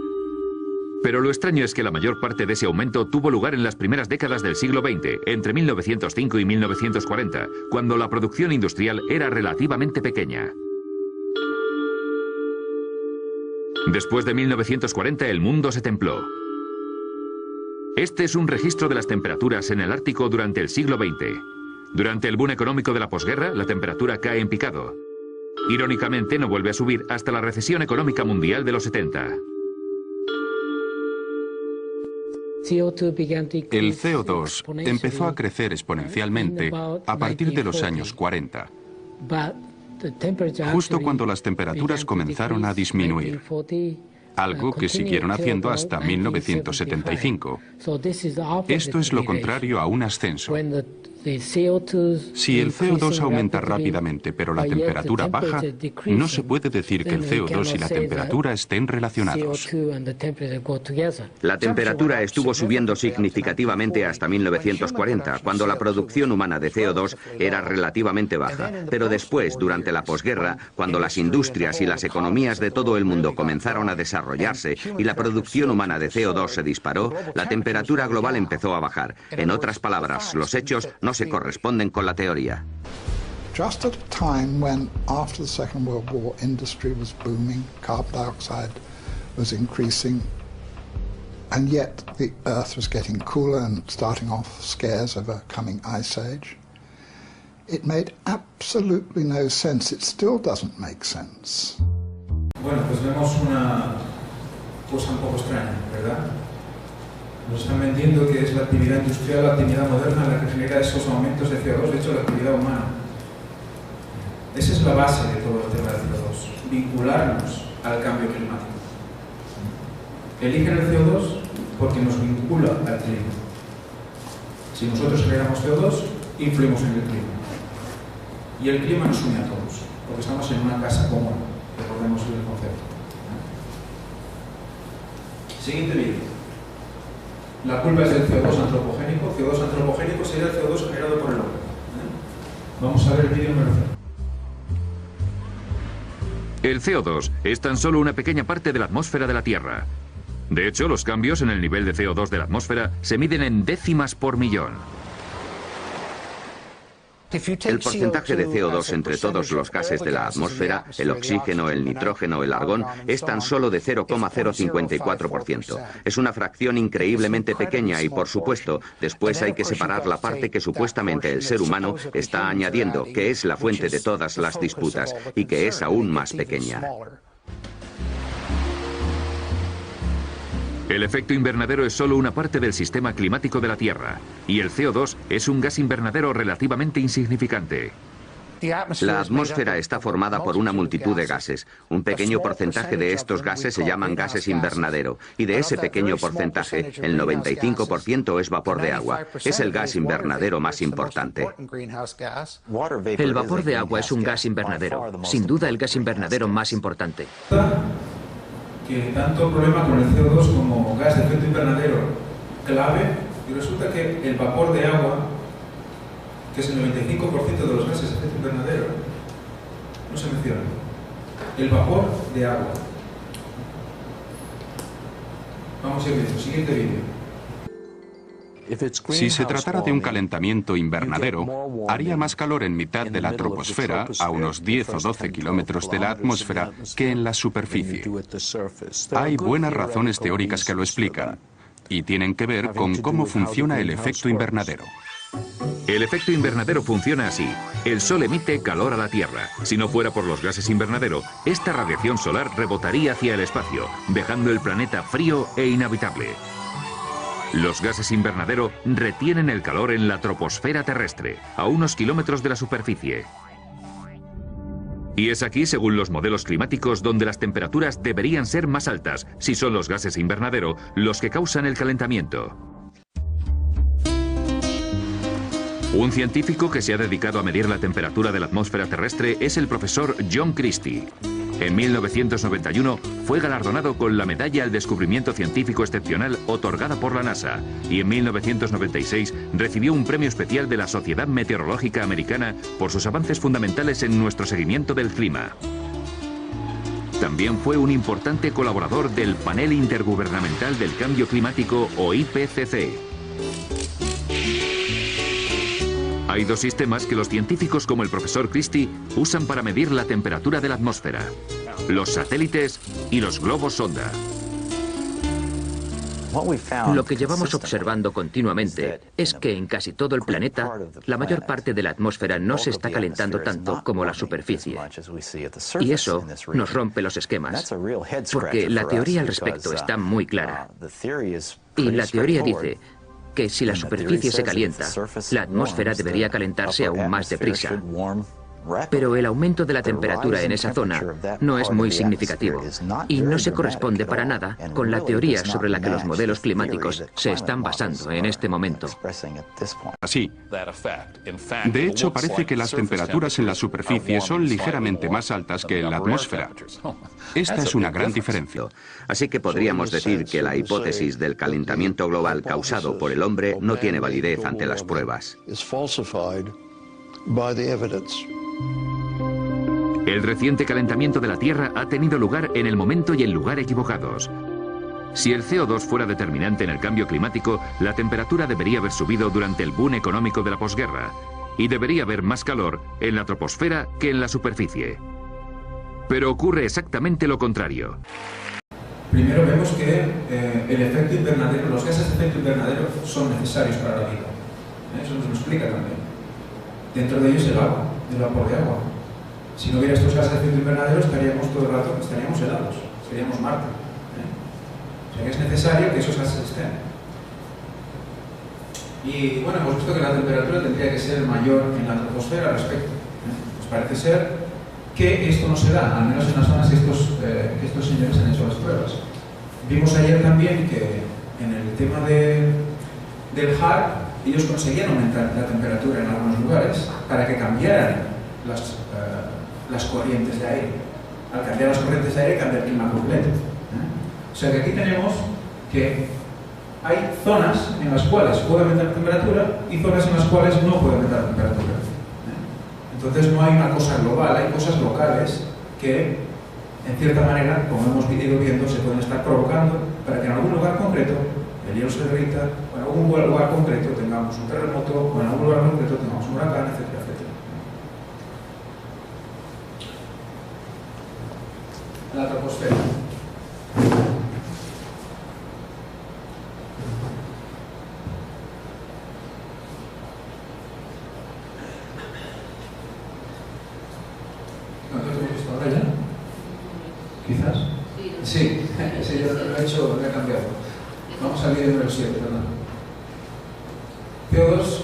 Pero lo extraño es que la mayor parte de ese aumento tuvo lugar en las primeras décadas del siglo XX, entre 1905 y 1940, cuando la producción industrial era relativamente pequeña. Después de 1940 el mundo se templó. Este es un registro de las temperaturas en el Ártico durante el siglo XX. Durante el boom económico de la posguerra, la temperatura cae en picado. Irónicamente, no vuelve a subir hasta la recesión económica mundial de los 70. El CO2 empezó a crecer exponencialmente a partir de los años 40, justo cuando las temperaturas comenzaron a disminuir, algo que siguieron haciendo hasta 1975. Esto es lo contrario a un ascenso. Si el CO2 aumenta rápidamente pero la temperatura baja, no se puede decir que el CO2 y la temperatura estén relacionados. La temperatura estuvo subiendo significativamente hasta 1940, cuando la producción humana de CO2 era relativamente baja. Pero después, durante la posguerra, cuando las industrias y las economías de todo el mundo comenzaron a desarrollarse y la producción humana de CO2 se disparó, la temperatura global empezó a bajar. En otras palabras, los hechos no se corresponden con la teoría. Just at a time when, after the Second World War, industry was booming, carbon dioxide was increasing, and yet the Earth was getting cooler and starting off scares of a coming ice age, it made absolutely no sense. It still doesn't make sense. Bueno, pues vemos una cosa un poco extraña, ¿verdad? Nos están vendiendo que es la actividad industrial, la actividad moderna la que genera esos aumentos de CO2, de hecho la actividad humana. Esa es la base de todo el tema del CO2, vincularnos al cambio climático. Eligen el CO2 porque nos vincula al clima. Si nosotros generamos CO2, influimos en el clima. Y el clima nos une a todos, porque estamos en una casa común, recordemos el concepto. Siguiente vídeo. La culpa es del CO2 antropogénico. CO2 antropogénico sería el CO2 generado por el hombre. Vamos a ver el vídeo número 5. El CO2 es tan solo una pequeña parte de la atmósfera de la Tierra. De hecho, los cambios en el nivel de CO2 de la atmósfera se miden en décimas por millón. El porcentaje de CO2 entre todos los gases de la atmósfera, el oxígeno, el nitrógeno, el argón, es tan solo de 0,054%. Es una fracción increíblemente pequeña y, por supuesto, después hay que separar la parte que supuestamente el ser humano está añadiendo, que es la fuente de todas las disputas y que es aún más pequeña. El efecto invernadero es solo una parte del sistema climático de la Tierra, y el CO2 es un gas invernadero relativamente insignificante. La atmósfera está formada por una multitud de gases. Un pequeño porcentaje de estos gases se llaman gases invernadero, y de ese pequeño porcentaje, el 95% es vapor de agua. Es el gas invernadero más importante. El vapor de agua es un gas invernadero, sin duda el gas invernadero más importante. Que tanto problema con el CO2 como gas de efecto invernadero clave, y resulta que el vapor de agua, que es el 95% de los gases de efecto invernadero, no se menciona. El vapor de agua. Vamos a ir viendo. Siguiente vídeo. Si se tratara de un calentamiento invernadero, haría más calor en mitad de la troposfera, a unos 10 o 12 kilómetros de la atmósfera, que en la superficie. Hay buenas razones teóricas que lo explican, y tienen que ver con cómo funciona el efecto invernadero. El efecto invernadero funciona así. El Sol emite calor a la Tierra. Si no fuera por los gases invernadero, esta radiación solar rebotaría hacia el espacio, dejando el planeta frío e inhabitable. Los gases invernadero retienen el calor en la troposfera terrestre, a unos kilómetros de la superficie. Y es aquí, según los modelos climáticos, donde las temperaturas deberían ser más altas, si son los gases invernadero los que causan el calentamiento. Un científico que se ha dedicado a medir la temperatura de la atmósfera terrestre es el profesor John Christie. En 1991 fue galardonado con la Medalla al Descubrimiento Científico Excepcional otorgada por la NASA, y en 1996 recibió un premio especial de la Sociedad Meteorológica Americana por sus avances fundamentales en nuestro seguimiento del clima. También fue un importante colaborador del Panel Intergubernamental del Cambio Climático, o IPCC. Hay dos sistemas que los científicos como el profesor Christie usan para medir la temperatura de la atmósfera: los satélites y los globos sonda. Lo que llevamos observando continuamente es que en casi todo el planeta, la mayor parte de la atmósfera no se está calentando tanto como la superficie. Y eso nos rompe los esquemas, porque la teoría al respecto está muy clara. Y la teoría dice que si la superficie se calienta, la atmósfera debería calentarse aún más deprisa. Pero el aumento de la temperatura en esa zona no es muy significativo y no se corresponde para nada con la teoría sobre la que los modelos climáticos se están basando en este momento. Así, de hecho, parece que las temperaturas en la superficie son ligeramente más altas que en la atmósfera. Esta es una gran diferencia. Así que podríamos decir que la hipótesis del calentamiento global causado por el hombre no tiene validez ante las pruebas. El reciente calentamiento de la Tierra ha tenido lugar en el momento y el lugar equivocados. Si el CO2 fuera determinante en el cambio climático, la temperatura debería haber subido durante el boom económico de la posguerra, y debería haber más calor en la troposfera que en la superficie. Pero ocurre exactamente lo contrario. Primero vemos que el efecto invernadero, los gases de efecto invernadero son necesarios para la vida. Eso nos lo explica también. Dentro de ellos el agua, el vapor de agua. Si no hubiera estos gases de efecto invernadero estaríamos todo el rato, estaríamos helados, seríamos Marte. O sea que es necesario que esos gases estén. Y bueno, hemos visto que la temperatura tendría que ser mayor en la troposfera al respecto. Pues parece ser que esto no se da, al menos en las zonas que estos señores han hecho las pruebas. Vimos ayer también que en el tema del HARP ellos conseguían aumentar la temperatura en algunos lugares para que cambiaran las corrientes de aire. Al cambiar las corrientes de aire cambia el clima completo. O sea que aquí tenemos que hay zonas en las cuales puede aumentar la temperatura y zonas en las cuales no puede aumentar la temperatura. Entonces no hay una cosa global, hay cosas locales que, en cierta manera, como hemos ido viendo, se pueden estar provocando para que en algún lugar concreto el hielo se derrita, o en algún lugar concreto tengamos un terremoto, o en algún lugar concreto tengamos un huracán, etcétera, etcétera. La troposfera. ¿Quizás? Sí, yo lo he hecho, lo he cambiado. Vamos al vídeo número 7, perdón. CO2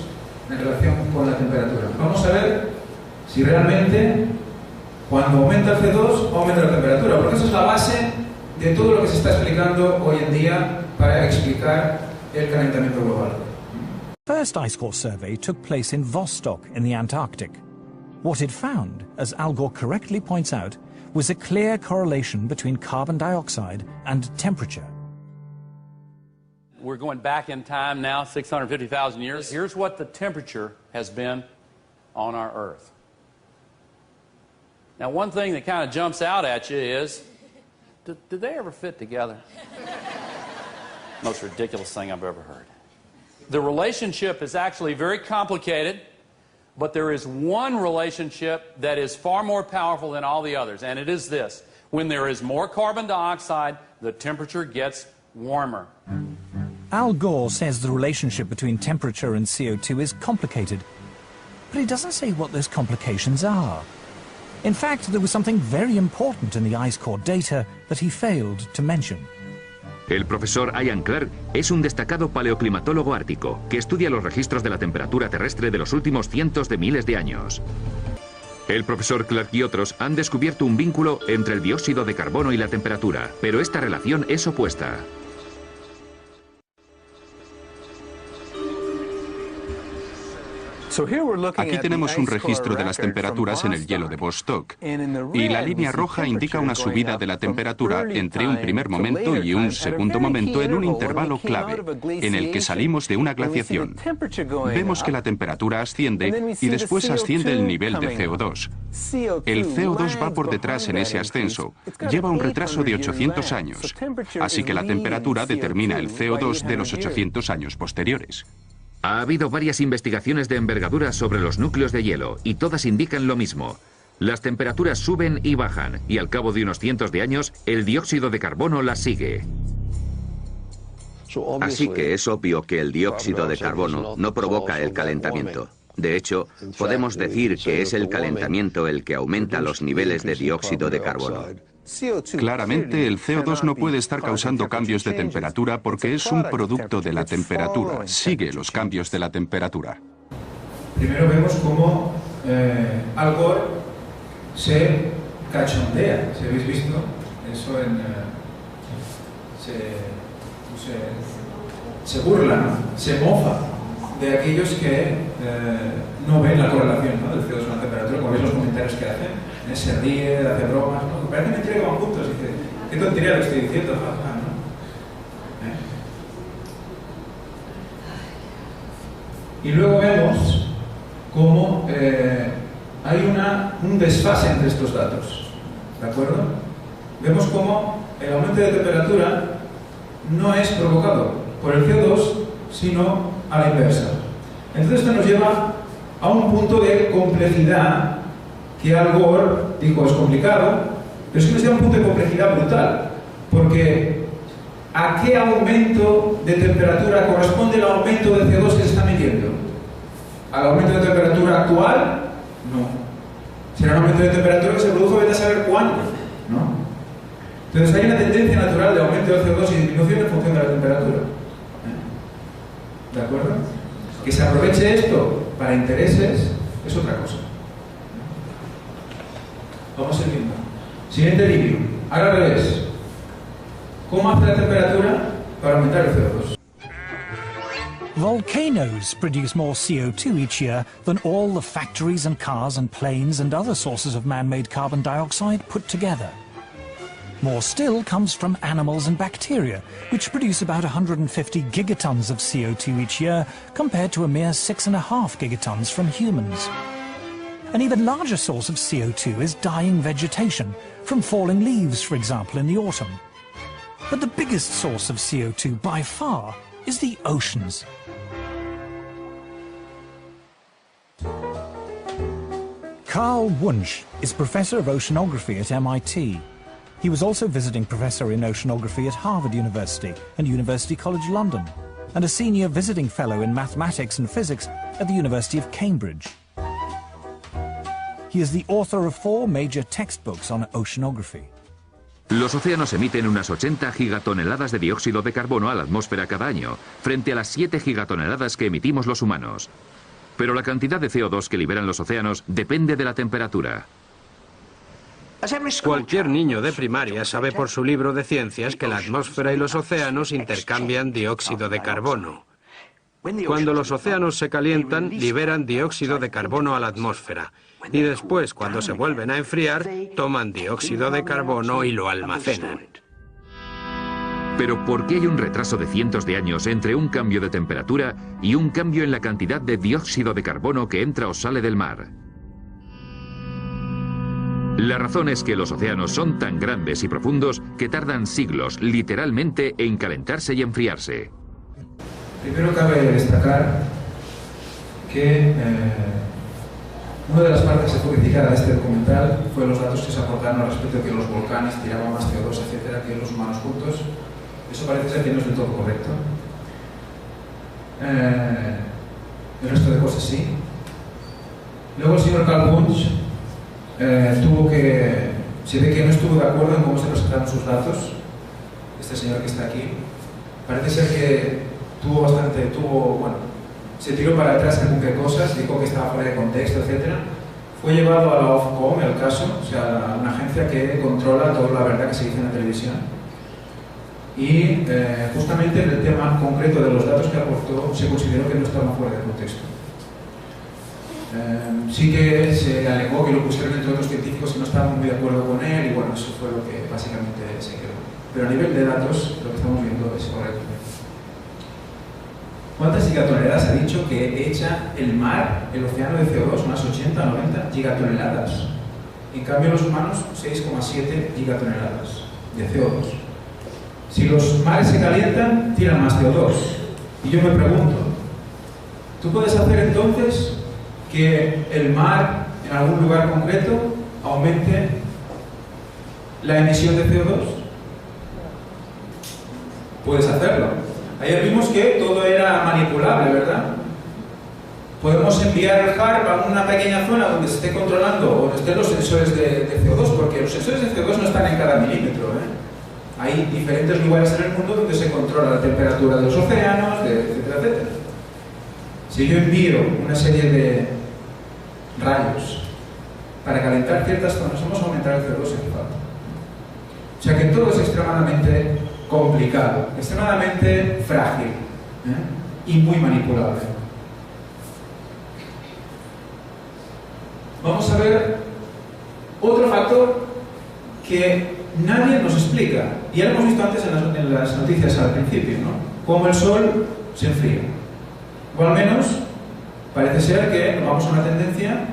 en relación con la temperatura. Vamos a ver si realmente cuando aumenta el CO2 aumenta la temperatura, porque esa es la base de todo lo que se está explicando hoy en día para explicar el calentamiento global. The first ice core survey took place in Vostok in the Antarctic. What it found, as Al Gore correctly points out, was a clear correlation between carbon dioxide and temperature. We're going back in time now, 650,000 years. Here's what the temperature has been on our Earth. Now, one thing that kind of jumps out at you is, did they ever fit together? Most ridiculous thing I've ever heard. The relationship is actually very complicated, but there is one relationship that is far more powerful than all the others, and it is this. When there is more carbon dioxide, the temperature gets warmer. Al Gore says the relationship between temperature and CO2 is complicated, but he doesn't say what those complications are. In fact, there was something very important in the ice core data that he failed to mention. El profesor Ian Clark es un destacado paleoclimatólogo ártico que estudia los registros de la temperatura terrestre de los últimos cientos de miles de años. El profesor Clark y otros han descubierto un vínculo entre el dióxido de carbono y la temperatura, pero esta relación es opuesta. Aquí tenemos un registro de las temperaturas en el hielo de Vostok, y la línea roja indica una subida de la temperatura entre un primer momento y un segundo momento en un intervalo clave, en el que salimos de una glaciación. Vemos que la temperatura asciende y después asciende el nivel de CO2. El CO2 va por detrás en ese ascenso, lleva un retraso de 800 años, así que la temperatura determina el CO2 de los 800 años posteriores. Ha habido varias investigaciones de envergadura sobre los núcleos de hielo y todas indican lo mismo. Las temperaturas suben y bajan y al cabo de unos cientos de años el dióxido de carbono las sigue. Así que es obvio que el dióxido de carbono no provoca el calentamiento. De hecho, podemos decir que es el calentamiento el que aumenta los niveles de dióxido de carbono. Claramente, el CO2 no puede estar causando cambios de temperatura porque es un producto de la temperatura. Sigue los cambios de la temperatura. Primero vemos cómo Al Gore se cachondea, si habéis visto eso se burla, ¿no? Se mofa de aquellos que no ven la correlación, ¿no?, del CO2 con la temperatura, como veis los comentarios que hacen, se ríe, hace bromas, ¿no? Parece mentira que van juntos, dice, qué tontería lo estoy diciendo, jaja, ¿no? Y luego vemos cómo hay un desfase entre estos datos, ¿de acuerdo? Vemos cómo el aumento de temperatura no es provocado por el CO2, sino a la inversa. Entonces esto nos lleva a un punto de complejidad que Al Gore dijo es complicado, pero es que nos lleva a un punto de complejidad brutal, porque ¿a qué aumento de temperatura corresponde el aumento de CO2 que se está midiendo? ¿Al aumento de temperatura actual? No. Será un aumento de temperatura que se produjo, vete a saber cuándo, ¿no? Entonces hay una tendencia natural de aumento del CO2 y disminución en función de la temperatura. ¿De acuerdo? Que se aproveche esto para intereses es otra cosa. Vamos a ir viendo. Siguiente vídeo. Ahora al revés. ¿Cómo hace la temperatura para aumentar el CO2? Volcanoes produce more CO2 each year than all the factories and cars and planes and other sources of man-made carbon dioxide put together. More still comes from animals and bacteria, which produce about 150 gigatons of CO2 each year, compared to a mere 6.5 gigatons from humans. An even larger source of CO2 is dying vegetation, from falling leaves, for example, in the autumn. But the biggest source of CO2 by far is the oceans. Carl Wunsch is Professor of Oceanography at MIT. He was also visiting professor in oceanography at Harvard University and University College London, and a senior visiting fellow in mathematics and physics at the University of Cambridge. He is the author of 4 major textbooks on oceanography. Los océanos emiten unas 80 gigatoneladas de dióxido de carbono a la atmósfera cada año, frente a las 7 gigatoneladas que emitimos los humanos. Pero la cantidad de CO2 que liberan los océanos depende de la temperatura. Cualquier niño de primaria sabe por su libro de ciencias que la atmósfera y los océanos intercambian dióxido de carbono. Cuando los océanos se calientan, liberan dióxido de carbono a la atmósfera. Y después, cuando se vuelven a enfriar, toman dióxido de carbono y lo almacenan. Pero ¿por qué hay un retraso de cientos de años entre un cambio de temperatura y un cambio en la cantidad de dióxido de carbono que entra o sale del mar? La razón es que los océanos son tan grandes y profundos que tardan siglos, literalmente, en calentarse y enfriarse. Primero cabe destacar que una de las partes que fue criticada de este documental fue los datos que se aportaron al respecto de que los volcanes tiraban más CO2, etcétera, que los humanos juntos. Eso parece ser que no es del todo correcto. El resto de cosas sí. Luego el señor Carl Wunsch se ve que no estuvo de acuerdo en cómo se presentaron sus datos. Este señor que está aquí parece ser que se tiró para atrás en algunas cosas, dijo que estaba fuera de contexto, etc. Fue llevado a la Ofcom el caso, o sea, una agencia que controla toda la verdad que se dice en la televisión. Y justamente en el tema concreto de los datos que aportó se consideró que no estaban fuera de contexto. Sí que se alegó que lo pusieron entre otros científicos que no estaban muy de acuerdo con él, y bueno, eso fue lo que básicamente se quedó. Pero a nivel de datos, lo que estamos viendo es correcto. ¿Cuántas gigatoneladas ha dicho que echa el mar, el océano de CO2? Unas 80 o 90 gigatoneladas. En cambio, los humanos, 6,7 gigatoneladas de CO2. Si los mares se calientan, tiran más CO2. Y yo me pregunto, ¿tú puedes hacer entonces que el mar, en algún lugar concreto, aumente la emisión de CO2? Puedes hacerlo. Ayer vimos que todo era manipulable, ¿verdad? Podemos enviar el HARP a una pequeña zona donde se esté controlando o donde estén los sensores de CO2, porque los sensores de CO2 no están en cada milímetro, ¿eh? Hay diferentes lugares en el mundo donde se controla la temperatura de los océanos, etcétera, etcétera. Si yo envío una serie de rayos para calentar ciertas zonas, vamos a aumentar el CO2 en falta. O sea que todo es extremadamente complicado, extremadamente frágil, ¿eh? Y muy manipulable. Vamos a ver otro factor que nadie nos explica, y ya lo hemos visto antes en las noticias al principio, ¿no? Cómo el Sol se enfría. O al menos parece ser que nos vamos a una tendencia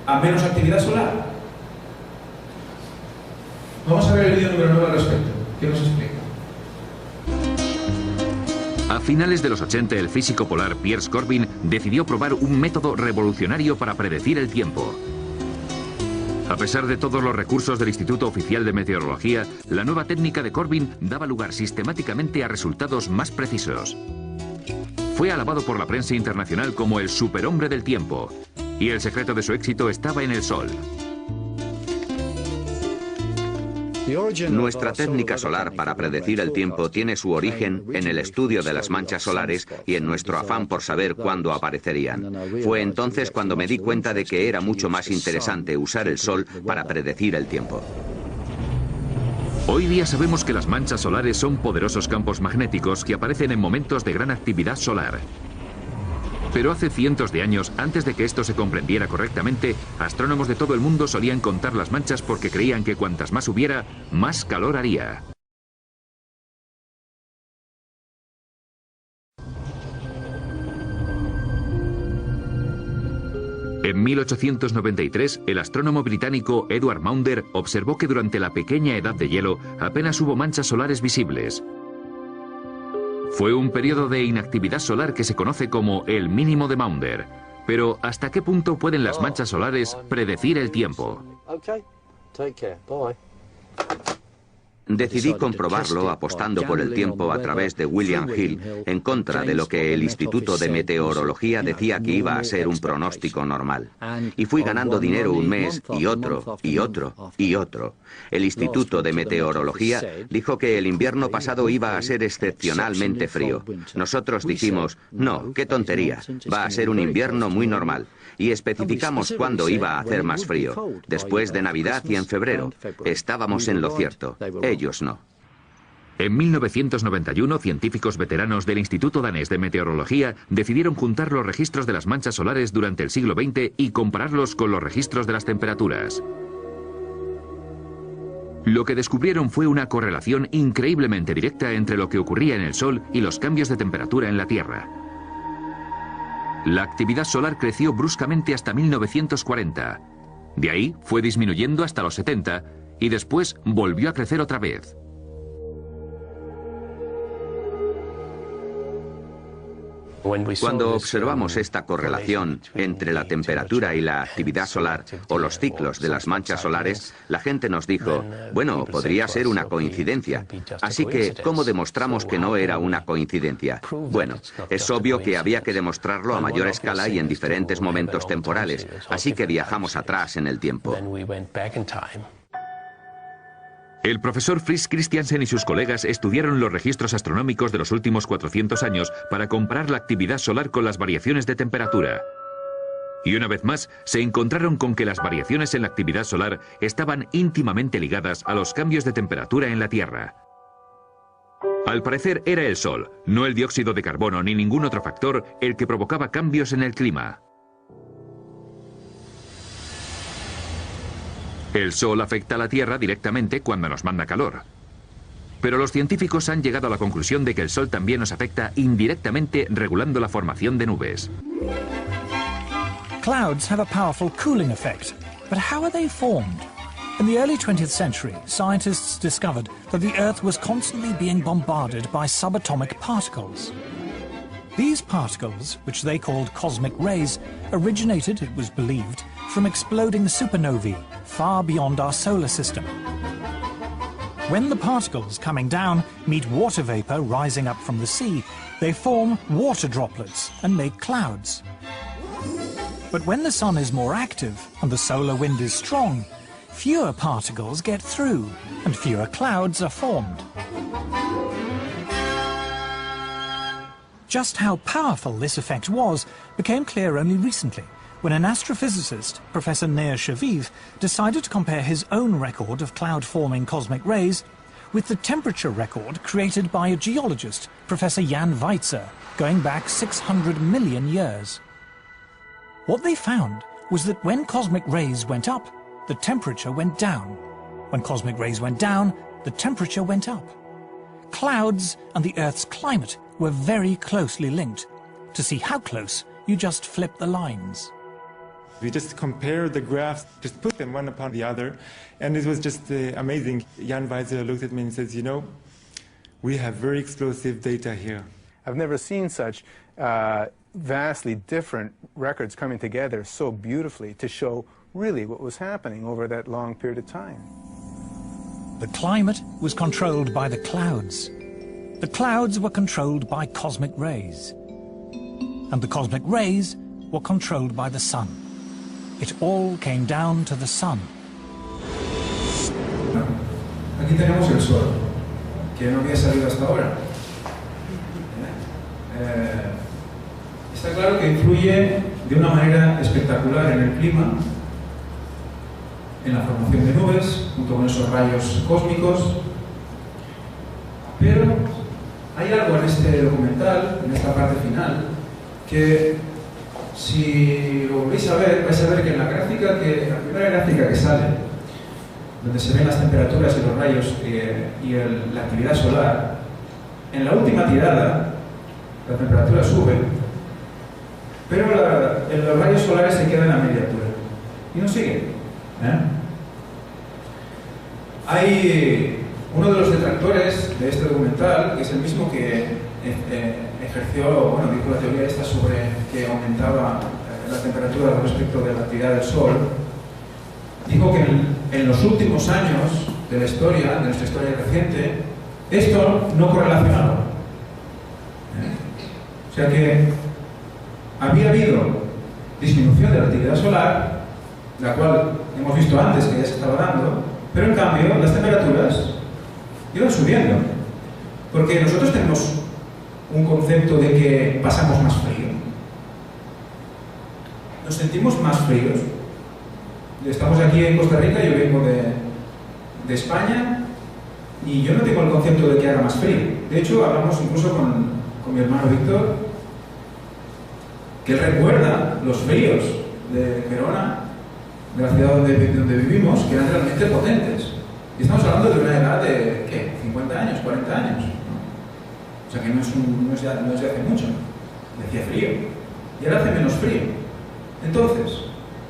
a menos actividad solar. Vamos a ver el vídeo número 9 al respecto. ¿Qué nos explica? A finales de los 80, el físico polar Piers Corbin decidió probar un método revolucionario para predecir el tiempo. A pesar de todos los recursos del Instituto Oficial de Meteorología, la nueva técnica de Corbin daba lugar sistemáticamente a resultados más precisos. Fue alabado por la prensa internacional como el superhombre del tiempo, y el secreto de su éxito estaba en el Sol. Nuestra técnica solar para predecir el tiempo tiene su origen en el estudio de las manchas solares y en nuestro afán por saber cuándo aparecerían. Fue entonces cuando me di cuenta de que era mucho más interesante usar el Sol para predecir el tiempo. Hoy día sabemos que las manchas solares son poderosos campos magnéticos que aparecen en momentos de gran actividad solar. Pero hace cientos de años, antes de que esto se comprendiera correctamente, astrónomos de todo el mundo solían contar las manchas porque creían que cuantas más hubiera, más calor haría. En 1893, el astrónomo británico Edward Maunder observó que durante la pequeña edad de hielo apenas hubo manchas solares visibles. Fue un periodo de inactividad solar que se conoce como el mínimo de Maunder. Pero ¿hasta qué punto pueden las manchas solares predecir el tiempo? Decidí comprobarlo apostando por el tiempo a través de William Hill, en contra de lo que el Instituto de Meteorología decía que iba a ser un pronóstico normal. Y fui ganando dinero un mes y otro, y otro, y otro. El Instituto de Meteorología dijo que el invierno pasado iba a ser excepcionalmente frío. Nosotros dijimos, no, qué tontería, va a ser un invierno muy normal. Y especificamos cuándo iba a hacer más frío, después de Navidad y en febrero. Estábamos en lo cierto, ellos no. En 1991, científicos veteranos del Instituto Danés de Meteorología decidieron juntar los registros de las manchas solares durante el siglo XX y compararlos con los registros de las temperaturas. Lo que descubrieron fue una correlación increíblemente directa entre lo que ocurría en el Sol y los cambios de temperatura en la Tierra. La actividad solar creció bruscamente hasta 1940. De ahí fue disminuyendo hasta los 70 y después volvió a crecer otra vez. Cuando observamos esta correlación entre la temperatura y la actividad solar o los ciclos de las manchas solares, la gente nos dijo, bueno, podría ser una coincidencia. Así que, ¿cómo demostramos que no era una coincidencia? Bueno, es obvio que había que demostrarlo a mayor escala y en diferentes momentos temporales, así que viajamos atrás en el tiempo. El profesor Fritz Christiansen y sus colegas estudiaron los registros astronómicos de los últimos 400 años para comparar la actividad solar con las variaciones de temperatura. Y una vez más, se encontraron con que las variaciones en la actividad solar estaban íntimamente ligadas a los cambios de temperatura en la Tierra. Al parecer era el Sol, no el dióxido de carbono ni ningún otro factor, el que provocaba cambios en el clima. El Sol afecta a la Tierra directamente cuando nos manda calor. Pero los científicos han llegado a la conclusión de que el Sol también nos afecta indirectamente regulando la formación de nubes. Clouds have a powerful cooling effect, but how are they formed? In the early 20th century, scientists discovered that the Earth was constantly being bombarded by subatomic particles. These particles, which they called cosmic rays, originated, it was believed, from exploding supernovae far beyond our solar system. When the particles coming down meet water vapor rising up from the sea, they form water droplets and make clouds. But when the sun is more active and the solar wind is strong, fewer particles get through and fewer clouds are formed. Just how powerful this effect was became clear only recently, when an astrophysicist, Professor Nir Shaviv, decided to compare his own record of cloud-forming cosmic rays with the temperature record created by a geologist, Professor Jan Weitzer, going back 600 million years. What they found was that when cosmic rays went up, the temperature went down. When cosmic rays went down, the temperature went up. Clouds and the Earth's climate were very closely linked. To see how close, you just flip the lines. We just compared the graphs, just put them one upon the other, and it was just amazing. Jan Weitzer looked at me and says, you know, we have very explosive data here. I've never seen such vastly different records coming together so beautifully to show really what was happening over that long period of time. The climate was controlled by the clouds. The clouds were controlled by cosmic rays. And the cosmic rays were controlled by the sun. It all came down to the sun. Aquí tenemos el Sol, que no había salido hasta ahora. Está claro que influye de una manera espectacular en el clima, en la formación de nubes, junto con esos rayos cósmicos. Pero hay algo en este documental, en esta parte final, que si lo volvéis a ver, vais a ver que en la primera gráfica que sale, donde se ven las temperaturas y los rayos y la actividad solar, en la última tirada la temperatura sube, pero los rayos solares se quedan a media altura y no siguen. Hay uno de los detractores de este documental, que es el mismo que dijo la teoría esta sobre que aumentaba la temperatura respecto de la actividad del Sol, dijo que en los últimos años de nuestra historia reciente, esto no correlacionaba. O sea que había habido disminución de la actividad solar, la cual hemos visto antes que ya se estaba dando, pero en cambio las temperaturas iban subiendo, porque nosotros tenemos un concepto de que pasamos más frío. Nos sentimos más fríos. Estamos aquí en Costa Rica, yo vengo de España y yo no tengo el concepto de que haga más frío. De hecho, hablamos incluso con mi hermano Víctor, que él recuerda los fríos de Gerona, de la ciudad donde vivimos, que eran realmente potentes. Y estamos hablando de una edad de, ¿qué? 50 años, 40 años. O sea que no es de hace mucho. Decía frío. Y ahora hace menos frío. Entonces,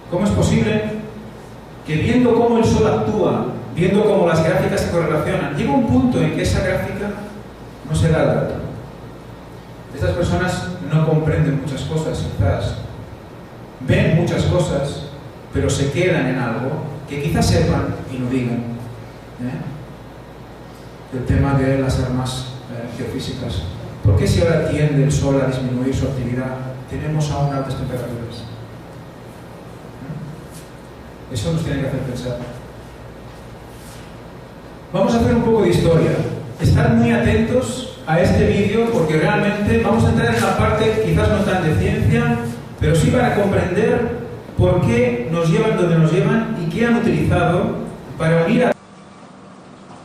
¿cómo es posible que viendo cómo el Sol actúa, viendo cómo las gráficas se correlacionan, llega un punto en que esa gráfica no se da el dato? Estas personas no comprenden muchas cosas, quizás. Ven muchas cosas, pero se quedan en algo que quizás sepan y no digan. El tema de las armas geofísicas. ¿Por qué si ahora tiende el Sol a disminuir su actividad, tenemos aún altas temperaturas? Eso nos tiene que hacer pensar. Vamos a hacer un poco de historia. Estar muy atentos a este vídeo porque realmente vamos a entrar en la parte quizás no tan de ciencia, pero sí para comprender por qué nos llevan donde nos llevan y qué han utilizado para unir a...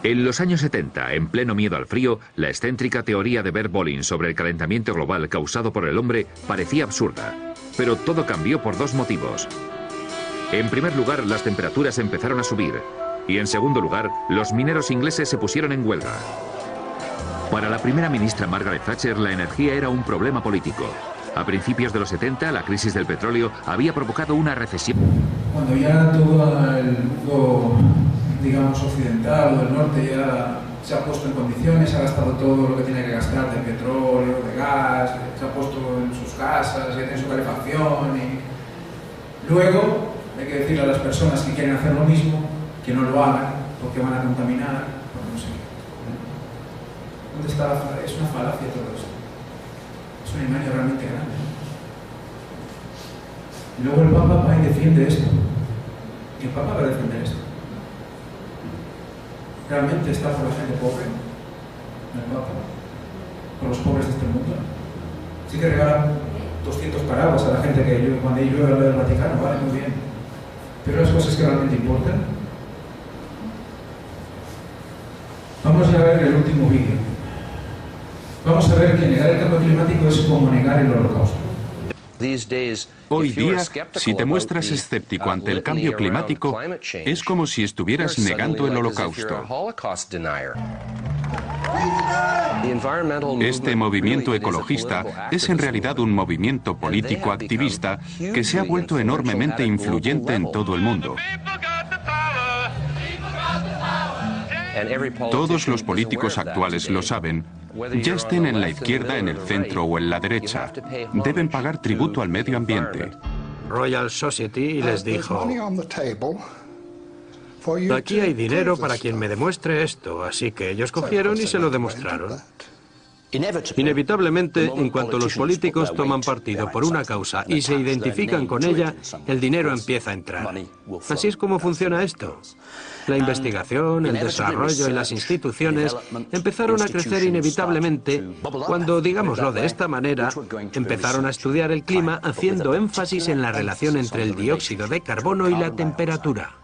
En los años 70, en pleno miedo al frío, la excéntrica teoría de Bert Bolin sobre el calentamiento global causado por el hombre parecía absurda. Pero todo cambió por dos motivos. En primer lugar, las temperaturas empezaron a subir. Y en segundo lugar, los mineros ingleses se pusieron en huelga. Para la primera ministra Margaret Thatcher, la energía era un problema político. A principios de los 70, la crisis del petróleo había provocado una recesión. Cuando ya todo el mundo, digamos, occidental o del norte ya se ha puesto en condiciones, ha gastado todo lo que tiene que gastar de petróleo, de gas, se ha puesto en sus casas, ya tiene su calefacción y... Luego hay que decirle a las personas que quieren hacer lo mismo que no lo hagan porque van a contaminar, porque no sé ¿Dónde está la falacia? Es una falacia todo esto. Es un engaño realmente grande. Y luego el Papa va y defiende esto. Y el Papa va a defender esto. ¿Realmente está por la gente pobre? El Papa. Por los pobres de este mundo. Sí que regala 200 paraguas a la gente que cuando llueve al del Vaticano, vale, muy bien. Pero las cosas que realmente importan. Vamos a ver el último vídeo. Vamos a ver que negar el cambio climático es como negar el holocausto. Hoy día, si te muestras escéptico ante el cambio climático, es como si estuvieras negando el holocausto. Este movimiento ecologista es en realidad un movimiento político activista que se ha vuelto enormemente influyente en todo el mundo. Todos los políticos actuales lo saben, ya estén en la izquierda, en el centro o en la derecha. Deben pagar tributo al medio ambiente. Royal Society les dijo: aquí hay dinero para quien me demuestre esto, así que ellos cogieron y se lo demostraron. Inevitablemente, en cuanto los políticos toman partido por una causa y se identifican con ella, el dinero empieza a entrar. Así es como funciona esto. La investigación, el desarrollo y las instituciones empezaron a crecer inevitablemente cuando, digámoslo de esta manera, empezaron a estudiar el clima haciendo énfasis en la relación entre el dióxido de carbono y la temperatura.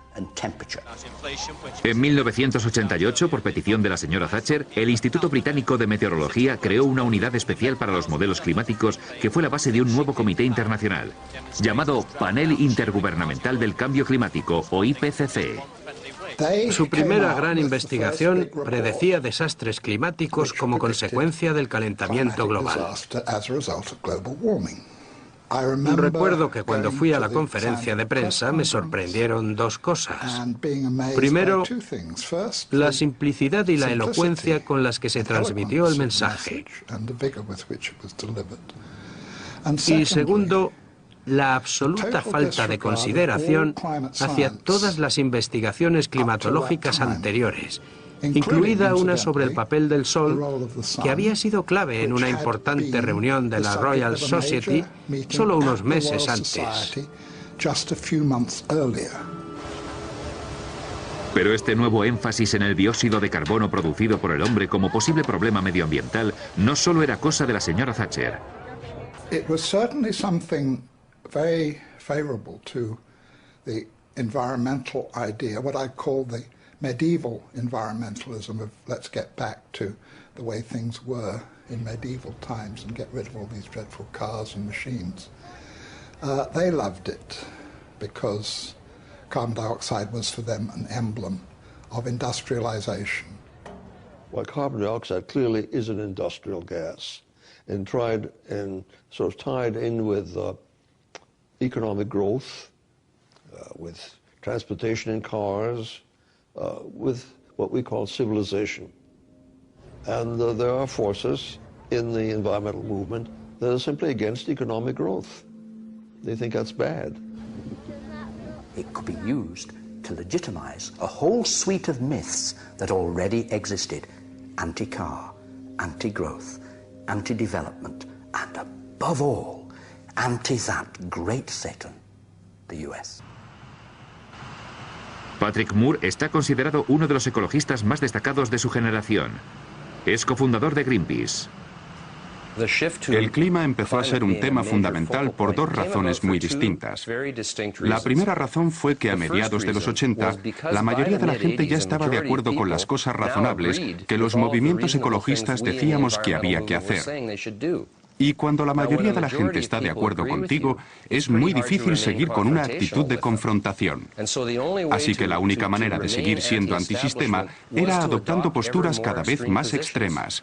En 1988, por petición de la señora Thatcher, el Instituto Británico de Meteorología creó una unidad especial para los modelos climáticos que fue la base de un nuevo comité internacional, llamado Panel Intergubernamental del Cambio Climático, o IPCC. Su primera gran investigación predecía desastres climáticos como consecuencia del calentamiento global. Recuerdo que cuando fui a la conferencia de prensa me sorprendieron dos cosas. Primero, la simplicidad y la elocuencia con las que se transmitió el mensaje. Y segundo, la absoluta falta de consideración hacia todas las investigaciones climatológicas anteriores, incluida una sobre el papel del Sol, que había sido clave en una importante reunión de la Royal Society solo unos meses antes. Pero este nuevo énfasis en el dióxido de carbono producido por el hombre como posible problema medioambiental no solo era cosa de la señora Thatcher. It was certainly something very favorable to the environmental idea, what I call the medieval environmentalism of let's get back to the way things were in medieval times and get rid of all these dreadful cars and machines. They loved it because carbon dioxide was for them an emblem of industrialization. Well, carbon dioxide clearly is an industrial gas and sort of tied in with economic growth, with transportation in cars, with what we call civilization. And there are forces in the environmental movement that are simply against economic growth. They think that's bad. It could be used to legitimize a whole suite of myths that already existed: anti-car, anti-growth, anti-development, and above all, anti-that great Satan, the US. Patrick Moore está considerado uno de los ecologistas más destacados de su generación. Es cofundador de Greenpeace. El clima empezó a ser un tema fundamental por dos razones muy distintas. La primera razón fue que a mediados de los 80, la mayoría de la gente ya estaba de acuerdo con las cosas razonables que los movimientos ecologistas decíamos que había que hacer. Y cuando la mayoría de la gente está de acuerdo contigo, es muy difícil seguir con una actitud de confrontación. Así que la única manera de seguir siendo antisistema era adoptando posturas cada vez más extremas.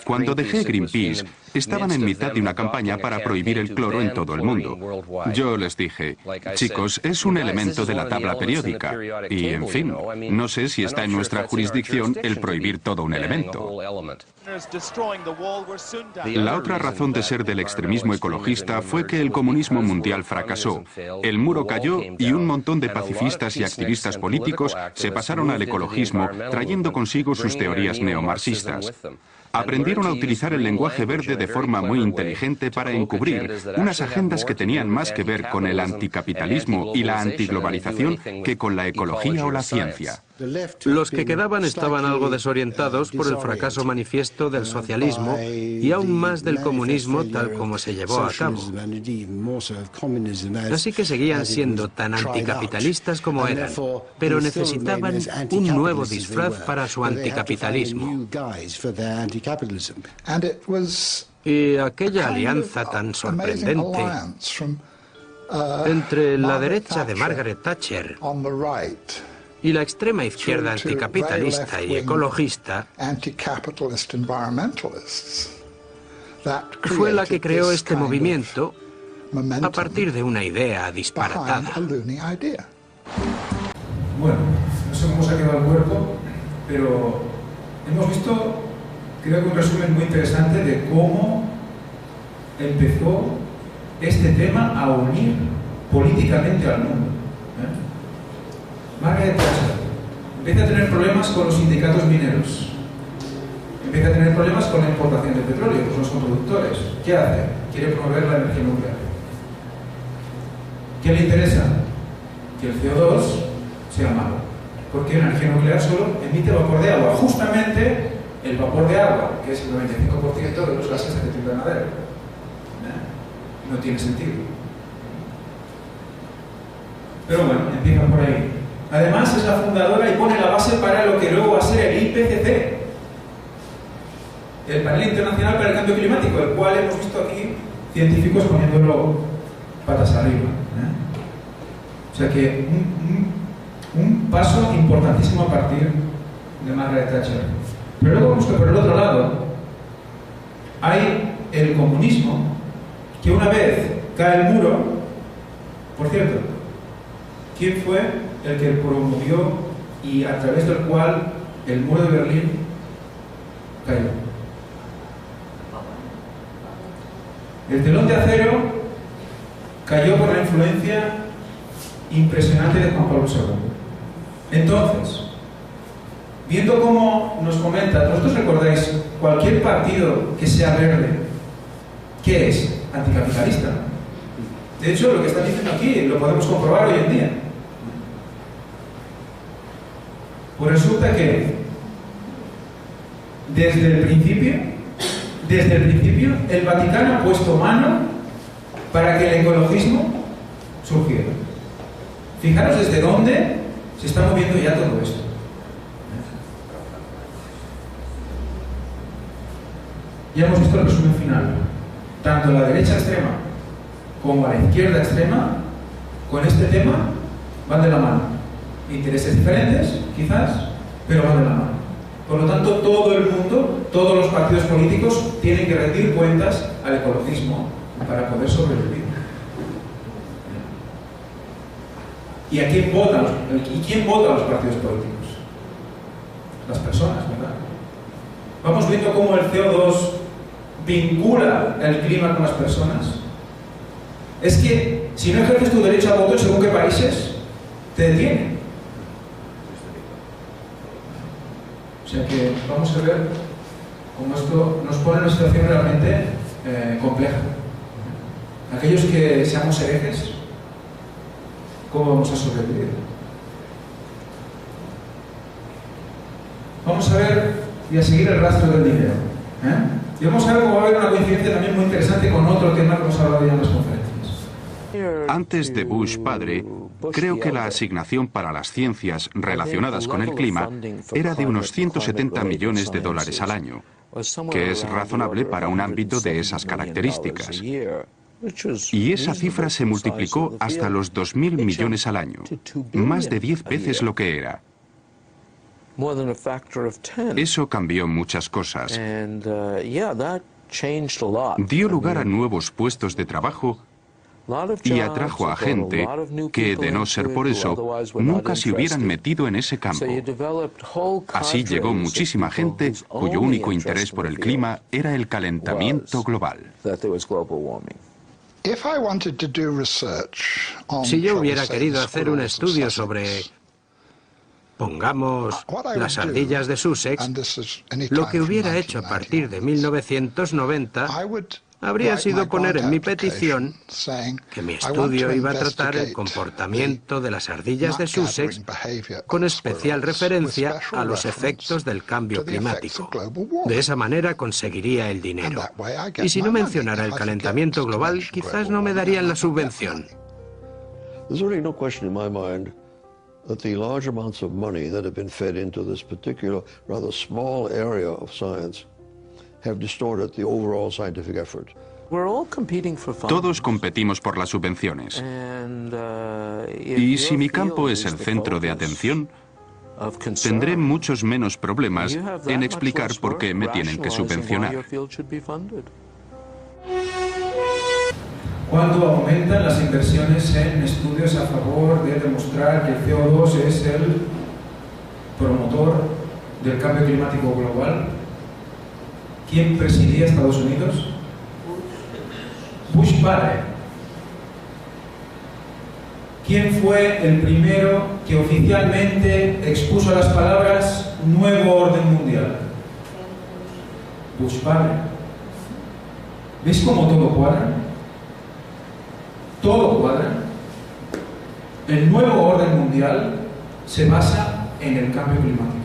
Cuando dejé Greenpeace, estaban en mitad de una campaña para prohibir el cloro en todo el mundo. Yo les dije, chicos, es un elemento de la tabla periódica. Y, en fin, no sé si está en nuestra jurisdicción el prohibir todo un elemento. La otra razón de ser del extremismo ecologista fue que el comunismo mundial fracasó. El muro cayó y un montón de pacifistas y activistas políticos se pasaron al ecologismo, trayendo consigo sus teorías neomarxistas. Aprendieron a utilizar el lenguaje verde de forma muy inteligente para encubrir unas agendas que tenían más que ver con el anticapitalismo y la antiglobalización que con la ecología o la ciencia. Los que quedaban estaban algo desorientados por el fracaso manifiesto del socialismo y aún más del comunismo tal como se llevó a cabo. Así que seguían siendo tan anticapitalistas como eran, pero necesitaban un nuevo disfraz para su anticapitalismo. Y aquella alianza tan sorprendente entre la derecha de Margaret Thatcher y la extrema izquierda anticapitalista y ecologista fue la que creó este movimiento a partir de una idea disparatada. Bueno, no sé cómo se ha quedado el cuerpo, pero hemos visto, creo que un resumen muy interesante de cómo empezó este tema a unir políticamente al mundo. Margaret Thatcher empieza a tener problemas con los sindicatos mineros, empieza a tener problemas con la importación de petróleo, con los productores. ¿Qué hace? Quiere promover la energía nuclear. ¿Qué le interesa? Que el CO2 sea malo, porque la energía nuclear solo emite vapor de agua, justamente el vapor de agua, que es el 95% de los gases de efecto invernadero. No tiene sentido. Pero bueno, empieza por ahí. Además es la fundadora y pone la base para lo que luego va a ser el IPCC, el Panel Internacional para el Cambio Climático, el cual hemos visto aquí científicos poniéndolo patas arriba. O sea que un paso importantísimo a partir de Margaret Thatcher. Pero luego vemos que por el otro lado hay el comunismo, que una vez cae el muro, por cierto, ¿quién fue el que promovió y a través del cual el muro de Berlín cayó? El telón de acero cayó por la influencia impresionante de Juan Pablo II. Entonces, viendo cómo nos comenta, vosotros recordáis, cualquier partido que sea verde, ¿qué es? Anticapitalista. De hecho, lo que están diciendo aquí lo podemos comprobar hoy en día. Pues resulta que desde el principio el Vaticano ha puesto mano para que el ecologismo surgiera. Fijaros desde dónde se está moviendo ya todo esto. Ya hemos visto el resumen final. Tanto la derecha extrema como la izquierda extrema con este tema van de la mano. Intereses diferentes, quizás, pero van de la mano. Por lo tanto, todo el mundo, todos los partidos políticos tienen que rendir cuentas al ecologismo para poder sobrevivir. ¿Y a quién votan? ¿Y quién vota a los partidos políticos? Las personas, ¿verdad? Vamos viendo cómo el CO2 vincula el clima con las personas. Es que si no ejerces tu derecho a voto en según qué países, te detienen. O sea que vamos a ver cómo esto nos pone en una situación realmente compleja. Aquellos que seamos herejes, ¿cómo vamos a sobrevivir? Vamos a ver y a seguir el rastro del dinero. Y vamos a ver cómo va a haber una coincidencia también muy interesante con otro tema que hemos hablado ya en las conferencias. Antes de Bush padre, creo que la asignación para las ciencias relacionadas con el clima era de unos 170 millones de dólares al año, que es razonable para un ámbito de esas características. Y esa cifra se multiplicó hasta los 2.000 millones al año, más de 10 veces lo que era. Eso cambió muchas cosas. Dio lugar a nuevos puestos de trabajo y atrajo a gente que, de no ser por eso, nunca se hubieran metido en ese campo. Así llegó muchísima gente cuyo único interés por el clima era el calentamiento global. Si yo hubiera querido hacer un estudio sobre, pongamos, las ardillas de Sussex, lo que hubiera hecho a partir de 1990 habría sido poner en mi petición que mi estudio iba a tratar el comportamiento de las ardillas de Sussex con especial referencia a los efectos del cambio climático. De esa manera conseguiría el dinero. Y si no mencionara el calentamiento global, quizás no me darían la subvención. There's really no question in my mind that the large amounts of money that have been fed into this particular, rather small area of science have distorted the overall scientific effort. Todos competimos por las subvenciones. Y si mi campo es el centro de atención, tendré muchos menos problemas en explicar por qué me tienen que subvencionar. ¿Cuánto aumentan las inversiones en estudios a favor de demostrar que el CO2 es el promotor del cambio climático global? ¿Quién presidía Estados Unidos? Bush padre. ¿Quién fue el primero que oficialmente expuso las palabras nuevo orden mundial? Bush padre. ¿Veis cómo todo cuadra? Todo cuadra. El nuevo orden mundial se basa en el cambio climático.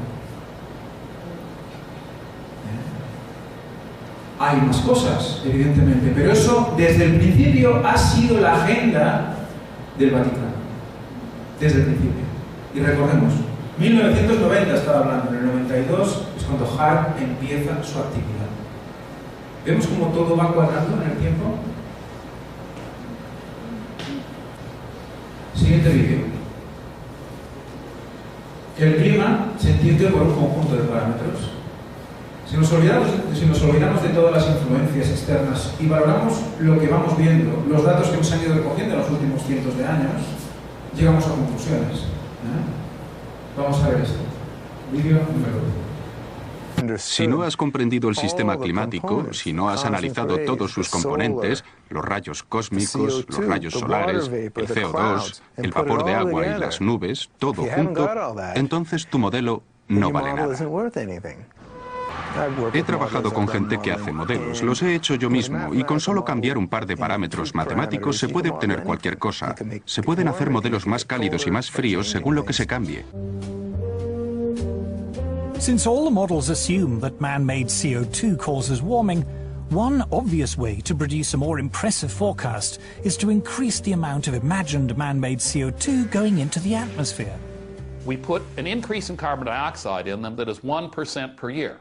Hay más cosas, evidentemente, pero eso desde el principio ha sido la agenda del Vaticano. Desde el principio. Y recordemos, 1990 estaba hablando, en el 92 es cuando HARP empieza su actividad. ¿Vemos cómo todo va cuadrando en el tiempo? Siguiente vídeo. El clima se entiende por un conjunto de parámetros. Si nos olvidamos de todas las influencias externas y valoramos lo que vamos viendo, los datos que nos han ido recogiendo en los últimos cientos de años, llegamos a conclusiones. Vamos a ver esto. Vídeo número 1. Si no has comprendido el sistema climático, si no has analizado todos sus componentes, los rayos cósmicos, los rayos solares, el CO2, el vapor de agua y las nubes, todo junto, entonces tu modelo no vale nada. He trabajado con gente que hace modelos, los he hecho yo mismo, y con solo cambiar un par de parámetros matemáticos se puede obtener cualquier cosa. Se pueden hacer modelos más cálidos y más fríos según lo que se cambie. Since all the models assume that man-made CO2 causes warming, one obvious way to produce a more impressive forecast is to increase the amount of imagined man-made CO2 going into the atmosphere. We put an increase in carbon dioxide in them that is 1% per year.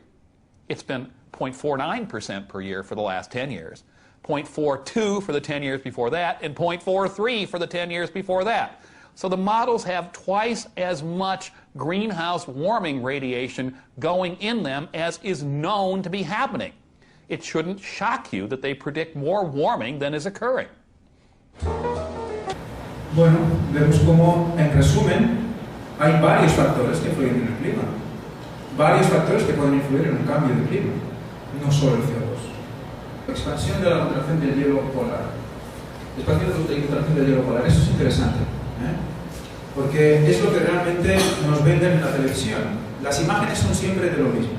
It's been 0.49% per year for the last 10 years, 0.42 for the 10 years before that, and 0.43 for the 10 years before that. So the models have twice as much greenhouse warming radiation going in them as is known to be happening. It shouldn't shock you that they predict more warming than is occurring. Bueno, vemos cómo, en resumen, hay varios factores que influyen en el clima. Varios factores que pueden influir en un cambio de clima, no solo el CO2. Expansión de la contracción del hielo polar. Expansión de la contracción del hielo polar, eso es interesante, porque es lo que realmente nos venden en la televisión. Las imágenes son siempre de lo mismo,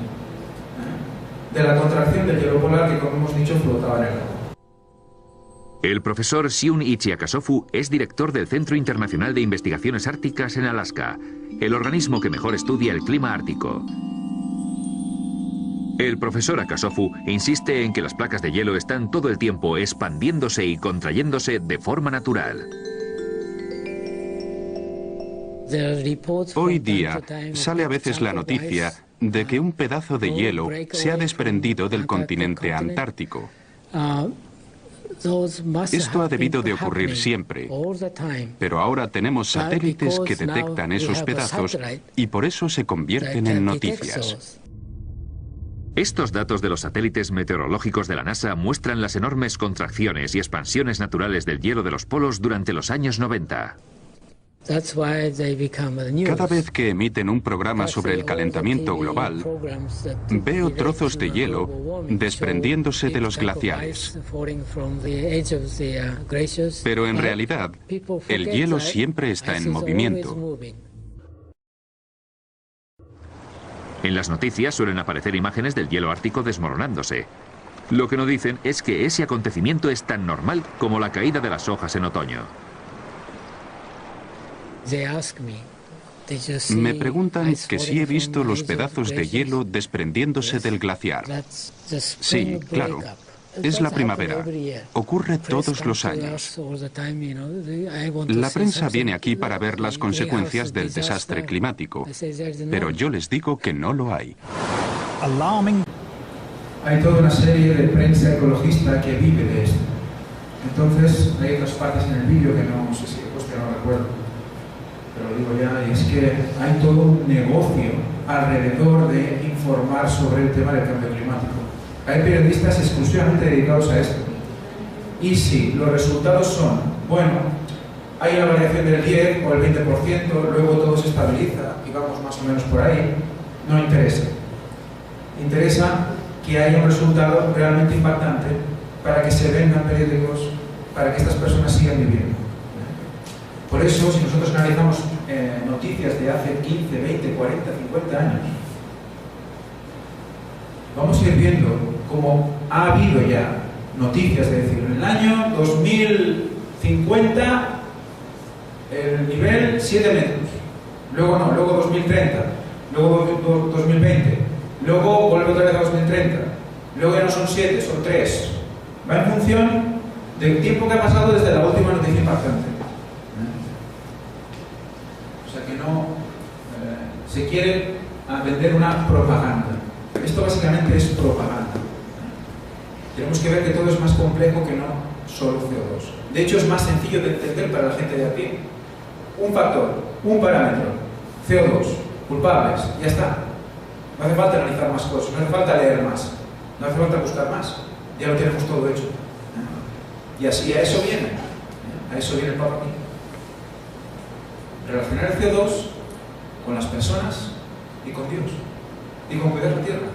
de la contracción del hielo polar que, como hemos dicho, flotaba en el agua. El profesor Shun-Ichi Akasofu es director del Centro Internacional de Investigaciones Árticas en Alaska, el organismo que mejor estudia el clima ártico. El profesor Akasofu insiste en que las placas de hielo están todo el tiempo expandiéndose y contrayéndose de forma natural. Hoy día sale a veces la noticia de que un pedazo de hielo se ha desprendido del continente antártico. Esto ha debido de ocurrir siempre, pero ahora tenemos satélites que detectan esos pedazos y por eso se convierten en noticias. Estos datos de los satélites meteorológicos de la NASA muestran las enormes contracciones y expansiones naturales del hielo de los polos durante los años 90. Cada vez que emiten un programa sobre el calentamiento global, veo trozos de hielo desprendiéndose de los glaciares. Pero en realidad, el hielo siempre está en movimiento. En las noticias suelen aparecer imágenes del hielo ártico desmoronándose. Lo que no dicen es que ese acontecimiento es tan normal como la caída de las hojas en otoño. Me preguntan que si he visto los pedazos de hielo desprendiéndose del glaciar. Sí, claro. Es la primavera. Ocurre todos los años. La prensa viene aquí para ver las consecuencias del desastre climático, pero yo les digo que no lo hay. Hay toda una serie de prensa ecologista que vive de esto. Entonces, hay otras partes en el vídeo que no sé si he puesto, no recuerdo. Pero lo digo ya, y es que hay todo un negocio alrededor de informar sobre el tema del cambio climático. Hay periodistas exclusivamente dedicados a esto. Y si los resultados son, bueno, hay una variación del 10 o el 20%, luego todo se estabiliza y vamos más o menos por ahí, no interesa. Interesa que haya un resultado realmente impactante para que se vendan periódicos, para que estas personas sigan viviendo. Por eso, si nosotros analizamos noticias de hace 15, 20, 40, 50 años, vamos a ir viendo cómo ha habido ya noticias de decir, en el año 2050 el nivel 7 metros, luego no, luego 2030, luego 2020, luego vuelve otra vez a 2030, luego ya no son 7, son 3. Va en función del tiempo que ha pasado desde la última noticia impactante. O sea que no se quiere vender una propaganda. Esto básicamente es propaganda. Tenemos que ver que todo es más complejo que no solo CO2. De hecho, es más sencillo de entender para la gente de a pie. Un factor, un parámetro, CO2, culpables, ya está. No hace falta analizar más cosas, no hace falta leer más, no hace falta buscar más. Ya lo tenemos todo hecho. Y así a eso viene el Papa aquí. Relacionar el CO2 con las personas y con Dios. Y con cuidar la tierra.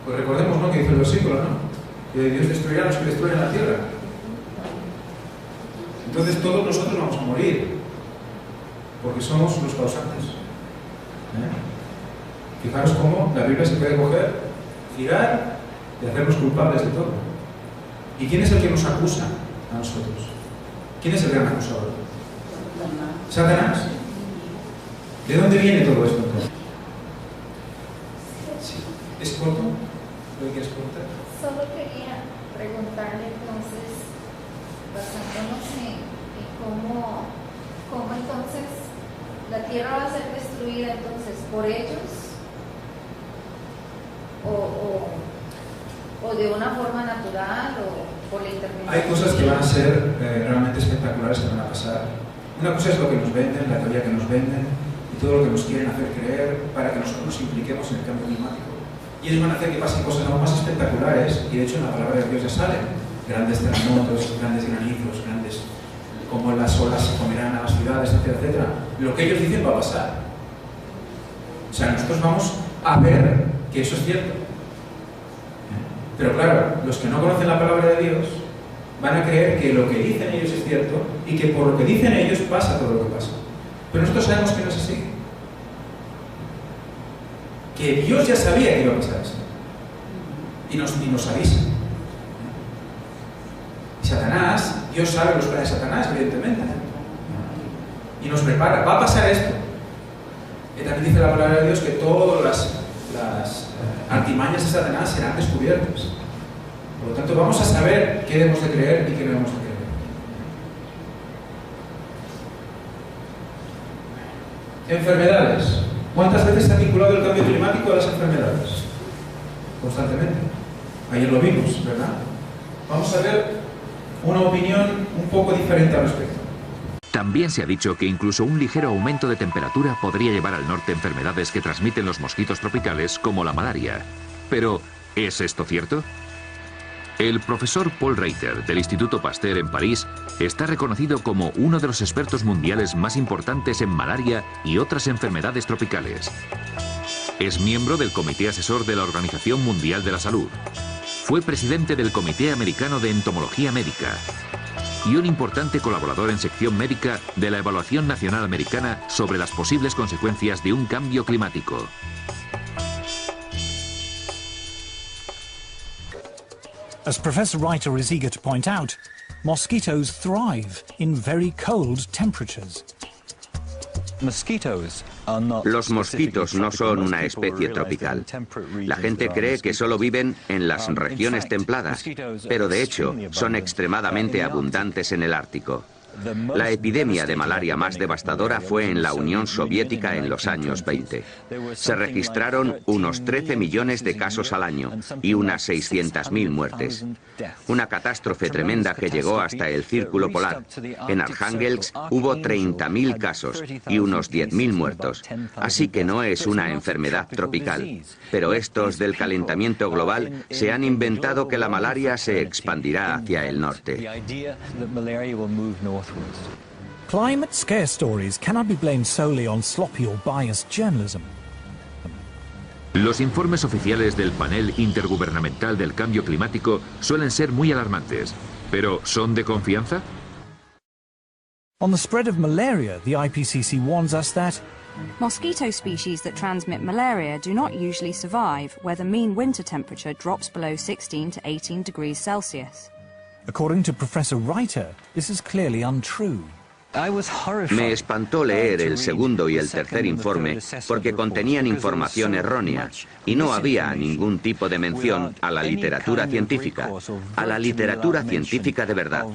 Pues recordemos, ¿no?, que dice el versículo, ¿no?, que Dios destruirá a los que destruyen la tierra. Entonces todos nosotros vamos a morir, porque somos los causantes. Fijaros cómo la Biblia se puede coger, girar y hacernos culpables de todo. ¿Y quién es el que nos acusa a nosotros? ¿Quién es el gran acusador? Satanás. ¿De dónde viene todo esto entonces? Sí. ¿Es corto? ¿Lo que quieres preguntar? Solo quería preguntarle entonces, basándonos en cómo entonces la tierra va a ser destruida entonces por ellos o de una forma natural o por la intervención. Hay cosas que van a ser realmente espectaculares que van a pasar. Una cosa es lo que nos venden, la teoría que nos venden y todo lo que nos quieren hacer creer para que nosotros nos impliquemos en el cambio climático. Y ellos van a hacer que pasen cosas aún más espectaculares, y de hecho en la palabra de Dios ya salen grandes terremotos, grandes granizos, como las olas se comerán a las ciudades, etcétera, etcétera. Lo que ellos dicen va a pasar. O sea, nosotros vamos a ver que eso es cierto. Pero claro, los que no conocen la palabra de Dios van a creer que lo que dicen ellos es cierto y que por lo que dicen ellos pasa todo lo que pasa. Pero nosotros sabemos que no es así. Que Dios ya sabía que iba a pasar eso. Y nos avisa. Y Satanás, Dios sabe los planes de Satanás, evidentemente. Y nos prepara. Va a pasar esto. Y también dice la palabra de Dios que todas las artimañas de Satanás serán descubiertas. Por lo tanto, vamos a saber qué debemos de creer y qué no debemos de creer. Enfermedades. ¿Cuántas veces se ha vinculado el cambio climático a las enfermedades? Constantemente. Ayer lo vimos, ¿verdad? Vamos a ver una opinión un poco diferente al respecto. También se ha dicho que incluso un ligero aumento de temperatura podría llevar al norte enfermedades que transmiten los mosquitos tropicales, como la malaria. Pero, ¿Es esto cierto? El profesor Paul Reiter, del Instituto Pasteur en París, está reconocido como uno de los expertos mundiales más importantes en malaria y otras enfermedades tropicales. Es miembro del Comité Asesor de la Organización Mundial de la Salud. Fue presidente del Comité Americano de Entomología Médica y un importante colaborador en sección médica de la Evaluación Nacional Americana sobre las posibles consecuencias de un cambio climático. As Professor Reiter is eager to point out, mosquitoes thrive in very cold temperatures. Los mosquitos no son una especie tropical. La gente cree que solo viven en las regiones templadas, pero de hecho son extremadamente abundantes en el Ártico. La epidemia de malaria más devastadora fue en la Unión Soviética en los años 20. Se registraron unos 13 millones de casos al año y unas 600.000 muertes. Una catástrofe tremenda que llegó hasta el Círculo Polar. En Arkhángelsk hubo 30.000 casos y unos 10.000 muertos. Así que no es una enfermedad tropical. Pero estos del calentamiento global se han inventado que la malaria se expandirá hacia el norte. Climate scare stories cannot be blamed solely on sloppy or biased journalism. Los informes oficiales del Panel Intergubernamental del Cambio Climático suelen ser muy alarmantes, pero ¿son de confianza? On the spread of malaria, the IPCC warns us that mosquito species that transmit malaria do not usually survive where the mean winter temperature drops below 16 to 18 degrees Celsius. According to Professor Reiter, this is clearly untrue. Me espantó leer el segundo y el tercer informe porque contenían información errónea y no había ningún tipo de mención a la literatura científica, a la literatura científica de verdad,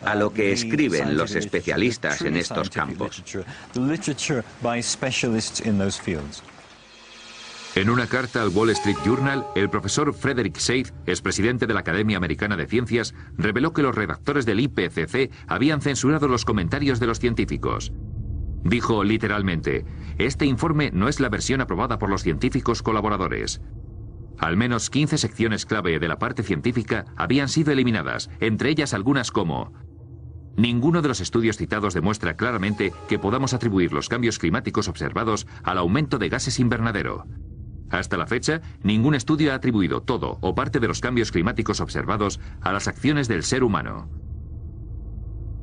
a lo que escriben los especialistas en estos campos. En una carta al Wall Street Journal, el profesor Frederick Seith, expresidente de la Academia Americana de Ciencias, reveló que los redactores del IPCC habían censurado los comentarios de los científicos. Dijo literalmente, este informe no es la versión aprobada por los científicos colaboradores. Al menos 15 secciones clave de la parte científica habían sido eliminadas, entre ellas algunas como: ninguno de los estudios citados demuestra claramente que podamos atribuir los cambios climáticos observados al aumento de gases invernadero. Hasta la fecha, ningún estudio ha atribuido todo o parte de los cambios climáticos observados a las acciones del ser humano.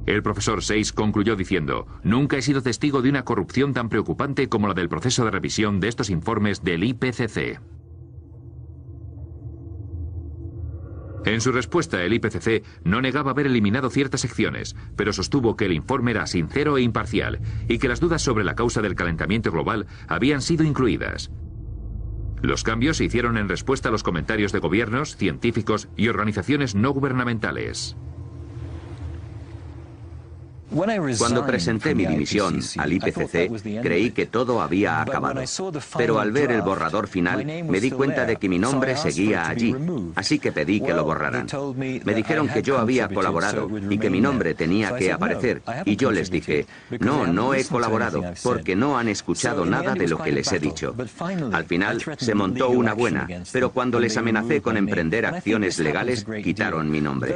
El profesor Seith concluyó diciendo, nunca he sido testigo de una corrupción tan preocupante como la del proceso de revisión de estos informes del IPCC. En su respuesta, el IPCC no negaba haber eliminado ciertas secciones, pero sostuvo que el informe era sincero e imparcial y que las dudas sobre la causa del calentamiento global habían sido incluidas. Los cambios se hicieron en respuesta a los comentarios de gobiernos, científicos y organizaciones no gubernamentales. Cuando presenté mi dimisión al IPCC, creí que todo había acabado. Pero al ver el borrador final, me di cuenta de que mi nombre seguía allí, así que pedí que lo borraran. Me dijeron que yo había colaborado y que mi nombre tenía que aparecer, y yo les dije, no he colaborado, porque no han escuchado nada de lo que les he dicho. Al final se montó una buena, pero cuando les amenacé con emprender acciones legales, quitaron mi nombre.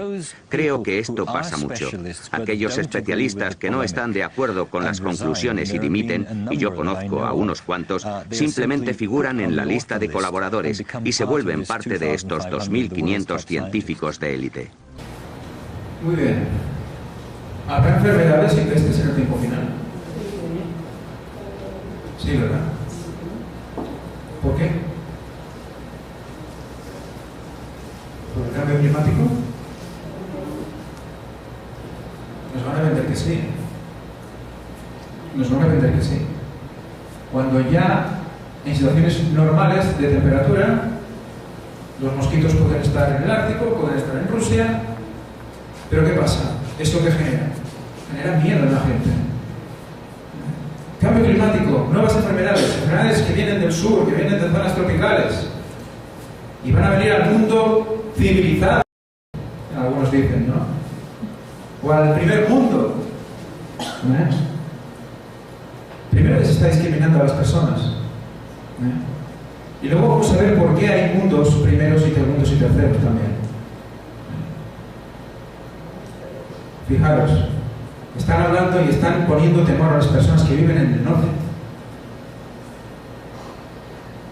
Creo que esto pasa mucho. Aquellos especialistas que no están de acuerdo con las conclusiones y dimiten, y yo conozco a unos cuantos, simplemente figuran en la lista de colaboradores y se vuelven parte de estos 2.500 científicos de élite. Muy bien. ¿Habrá enfermedades y pestes en el tiempo final? Sí, ¿verdad? ¿Por qué? ¿Por el cambio climático? Nos van a vender que sí. Nos van a vender que sí. Cuando ya en situaciones normales de temperatura, los mosquitos pueden estar en el Ártico, pueden estar en Rusia, pero ¿qué pasa? ¿Esto qué genera? Genera miedo en la gente. Cambio climático, nuevas enfermedades que vienen del sur, que vienen de zonas tropicales y van a venir al mundo civilizado, algunos dicen, ¿no? O al primer mundo. Primero que se está discriminando a las personas. Y luego vamos a ver por qué hay mundos primeros y segundos y terceros también. Fijaros, están hablando y están poniendo temor a las personas que viven en el norte,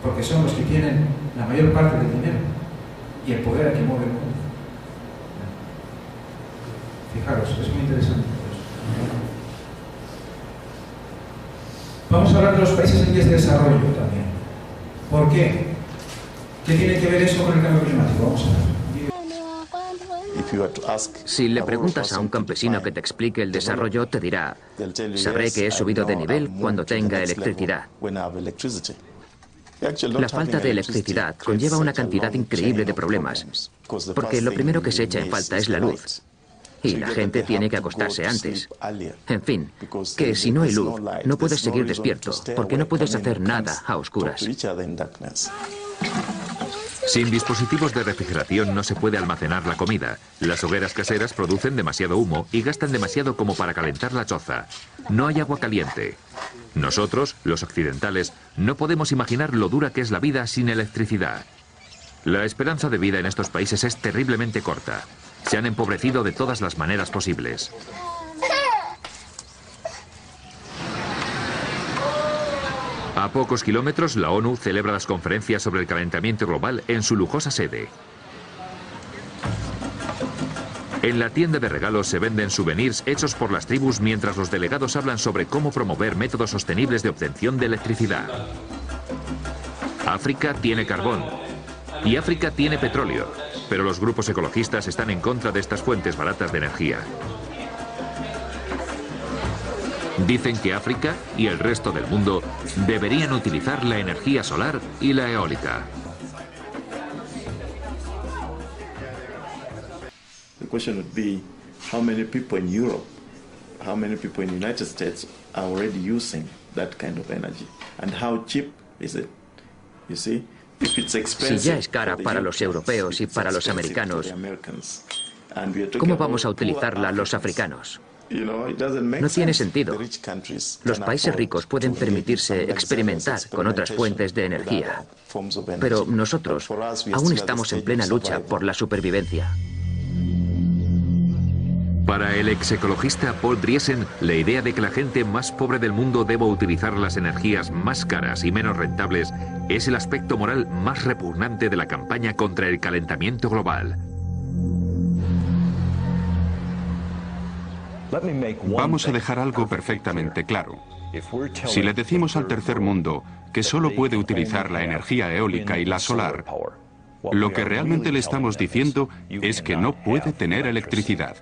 porque son los que tienen la mayor parte del dinero y el poder que mueve el mundo. Fijaros, es muy interesante. Vamos a hablar de los países en vías de desarrollo también. ¿Por qué? ¿Qué tiene que ver eso con el cambio climático? Vamos a ver. Si le preguntas a un campesino que te explique el desarrollo, te dirá, sabré que he subido de nivel cuando tenga electricidad. La falta de electricidad conlleva una cantidad increíble de problemas, porque lo primero que se echa en falta es la luz. Y la gente tiene que acostarse antes. En fin, que si no hay luz, no puedes seguir despierto, porque no puedes hacer nada a oscuras. Sin dispositivos de refrigeración no se puede almacenar la comida. Las hogueras caseras producen demasiado humo y gastan demasiado como para calentar la choza. No hay agua caliente. Nosotros, los occidentales, no podemos imaginar lo dura que es la vida sin electricidad. La esperanza de vida en estos países es terriblemente corta. Se han empobrecido de todas las maneras posibles. A pocos kilómetros, la ONU celebra las conferencias sobre el calentamiento global en su lujosa sede. En la tienda de regalos se venden souvenirs hechos por las tribus mientras los delegados hablan sobre cómo promover métodos sostenibles de obtención de electricidad. África tiene carbón y África tiene petróleo, pero los grupos ecologistas están en contra de estas fuentes baratas de energía. Dicen que África y el resto del mundo deberían utilizar la energía solar y la eólica. The question would be how many people in Europe, how many people in the United States are already using that kind of energy and how cheap is it? You see? Si ya es cara para los europeos y para los americanos, ¿cómo vamos a utilizarla los africanos? No tiene sentido. Los países ricos pueden permitirse experimentar con otras fuentes de energía, pero nosotros aún estamos en plena lucha por la supervivencia. Para el ex-ecologista Paul Driesen, la idea de que la gente más pobre del mundo deba utilizar las energías más caras y menos rentables es el aspecto moral más repugnante de la campaña contra el calentamiento global. Vamos a dejar algo perfectamente claro. Si le decimos al tercer mundo que solo puede utilizar la energía eólica y la solar, lo que realmente le estamos diciendo es que no puede tener electricidad.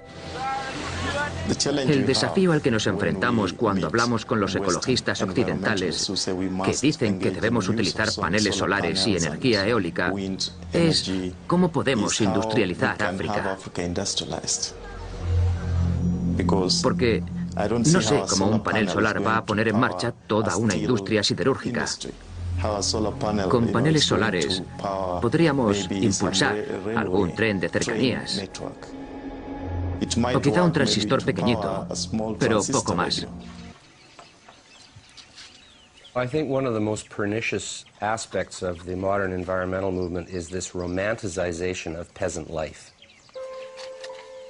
El desafío al que nos enfrentamos cuando hablamos con los ecologistas occidentales, que dicen que debemos utilizar paneles solares y energía eólica, es cómo podemos industrializar África. Porque no sé cómo un panel solar va a poner en marcha toda una industria siderúrgica. Con paneles solares podríamos impulsar algún tren de cercanías. O quizá un transistor pequeñito, pero poco más. I think one of the most pernicious aspects of the modern environmental movement is this romanticization of peasant life.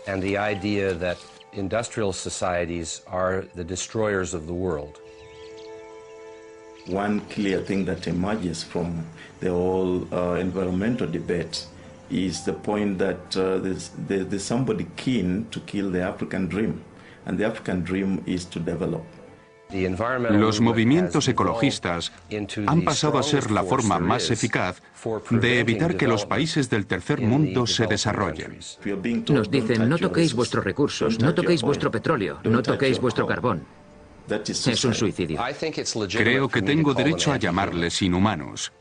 And the idea that industrial societies are the destroyers of the world. One clear thing that emerges from the whole environmental debate is the point that there's somebody keen to kill the African dream, and the African dream is to develop. Los movimientos ecologistas han pasado a ser la forma más eficaz de evitar que los países del tercer mundo se desarrollen. Nos dicen, no toquéis vuestros recursos, no toquéis vuestro petróleo, no toquéis vuestro carbón. Es un suicidio. Creo que tengo derecho a llamarles inhumanos.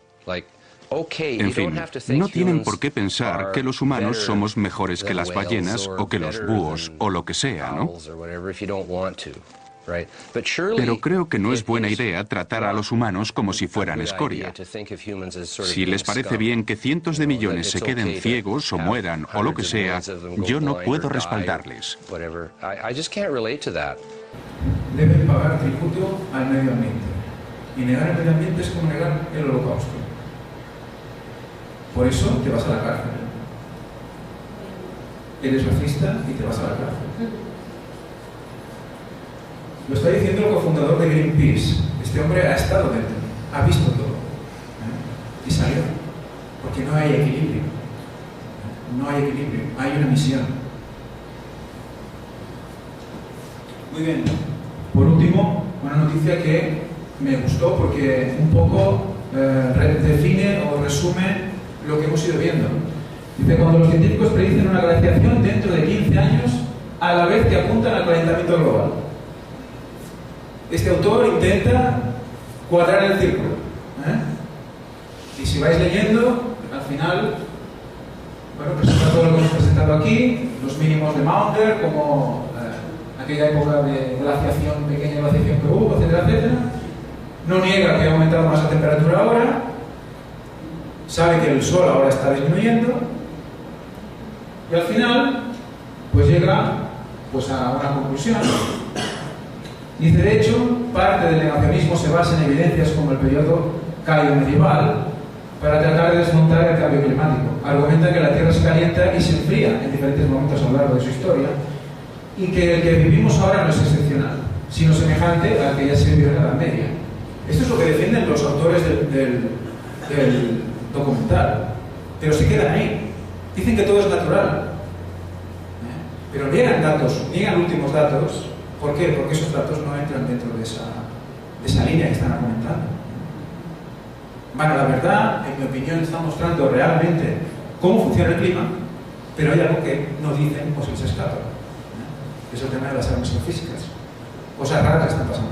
En fin, no tienen por qué pensar que los humanos somos mejores que las ballenas o que los búhos o lo que sea, ¿no? Pero creo que no es buena idea tratar a los humanos como si fueran escoria. Si les parece bien que cientos de millones se queden ciegos o mueran o lo que sea, yo no puedo respaldarles. Deben pagar tributo al medio ambiente. Y negar el medio ambiente es como negar el holocausto. Por eso te vas a la cárcel. Eres racista y te vas a la cárcel. Lo está diciendo el cofundador de Greenpeace. Este hombre ha estado dentro, ha visto todo. Y salió. Porque no hay equilibrio. No hay equilibrio, hay una misión. Muy bien. Por último, una noticia que me gustó porque un poco define o resume lo que hemos ido viendo. Dice, cuando los científicos predicen una glaciación dentro de 15 años, a la vez que apuntan al calentamiento global. Este autor intenta cuadrar el círculo. Y si vais leyendo, al final, bueno, presenta todo lo que hemos presentado aquí, los mínimos de Maunder, como aquella época de glaciación, pequeña glaciación que hubo, etcétera, etcétera. No niega que ha aumentado más la temperatura ahora, sabe que el sol ahora está disminuyendo, y al final, pues llega pues, a una conclusión. Dice, de hecho, parte del negacionismo se basa en evidencias como el periodo cálido medieval para tratar de desmontar el cambio climático. Argumenta que la Tierra se calienta y se enfría en diferentes momentos a lo largo de su historia y que el que vivimos ahora no es excepcional, sino semejante al que ya se vivió en la Edad Media. Esto es lo que defienden los autores del documental, pero se quedan ahí. Dicen que todo es natural, pero niegan datos, niegan últimos datos. ¿Por qué? Porque esos datos no entran dentro de esa línea que están argumentando. Bueno, la verdad, en mi opinión, está mostrando realmente cómo funciona el clima, pero hay algo que no dicen o se les escapa. Es el tema de las armas físicas. Cosas raras que están pasando.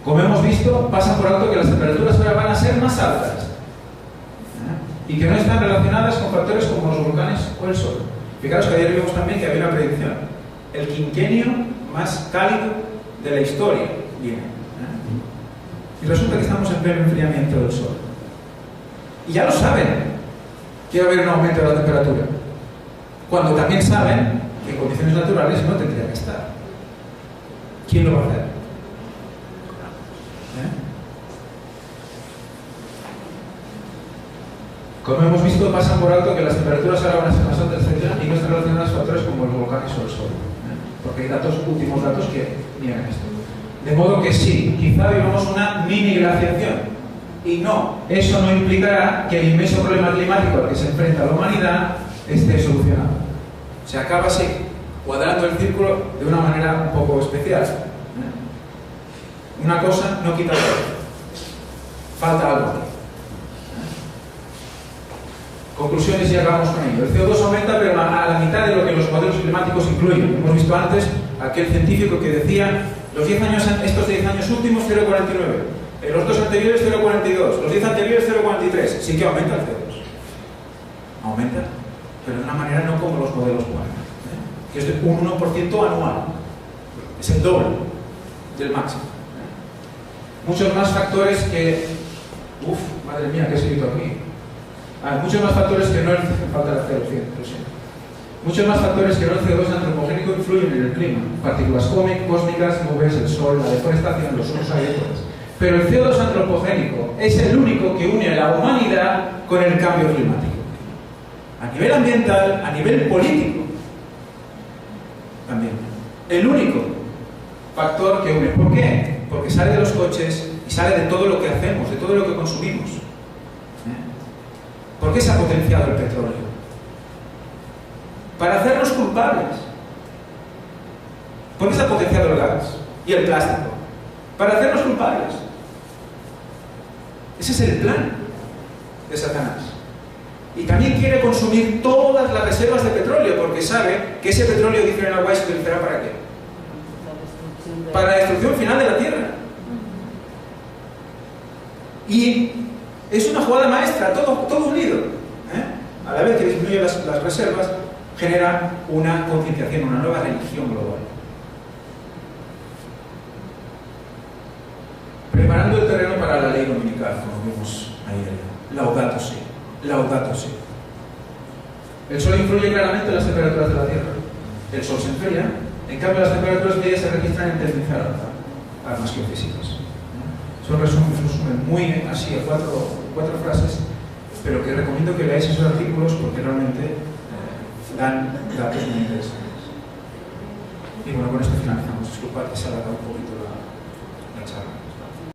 Como hemos visto, pasa por alto que las temperaturas ahora van a ser más altas y que no están relacionadas con factores como los volcanes o el sol. Fijaros que ayer vimos también que había una predicción. El quinquenio más cálido de la historia viene. Y resulta que estamos en pleno enfriamiento del sol. Y ya lo saben que va a haber un aumento de la temperatura. Cuando también saben que en condiciones naturales no tendría que estar. ¿Quién lo va a hacer? Como hemos visto, pasan por alto que las temperaturas ahora van a ser más altas, etc. y no están relacionadas a factores como los volcanes o el sol. Porque hay últimos datos que niegan esto. De modo que sí, quizá vivamos una mini glaciación. Y no, eso no implicará que el inmenso problema climático al que se enfrenta la humanidad esté solucionado. Se acaba así, cuadrando el círculo de una manera un poco especial. Una cosa no quita la otra. Falta algo aquí. Conclusiones y acabamos con ello. El CO2 aumenta, pero a la mitad de lo que los modelos climáticos incluyen. Hemos visto antes aquel científico que decía estos 10 años últimos 0,49, los dos anteriores 0,42, los 10 anteriores 0,43. Sí que aumenta el CO2. Aumenta, pero de una manera no como los modelos ponen, que es de un 1% anual. Es el doble del máximo. Muchos más factores que... madre mía, ¿qué he escrito aquí? Muchos más factores que no el... falta el CO2, muchos más factores que no el CO2 antropogénico influyen en el clima. Partículas cósmicas, nubes, el sol, la deforestación, los usos agrícolas. Pero el CO2 antropogénico es el único que une a la humanidad con el cambio climático. A nivel ambiental, a nivel político, también. El único factor que une. ¿Por qué? Porque sale de los coches y sale de todo lo que hacemos, de todo lo que consumimos. ¿Por qué se ha potenciado el petróleo? Para hacernos culpables. ¿Por qué se ha potenciado el gas y el plástico? Para hacernos culpables. Ese es el plan de Satanás. Y también quiere consumir todas las reservas de petróleo, porque sabe que ese petróleo, dice en agua, se utilizará ¿para qué? Para la destrucción final de la Tierra. Y es una jugada maestra, todo unido. A la vez que disminuye las reservas, genera una concienciación, una nueva religión global. Preparando el terreno para la ley dominical, como vimos ayer. Laudato si. Laudato si. El sol influye claramente en las temperaturas de la Tierra. El sol se enfría, en cambio las temperaturas medias se registran en tendencia al alza, armas geofísicas. Es un resumen muy así, a cuatro 4 frases, pero que recomiendo que leáis esos artículos porque realmente dan datos muy interesantes. Y bueno, con esto finalizamos. Disculpad que se ha alargado un poquito la charla.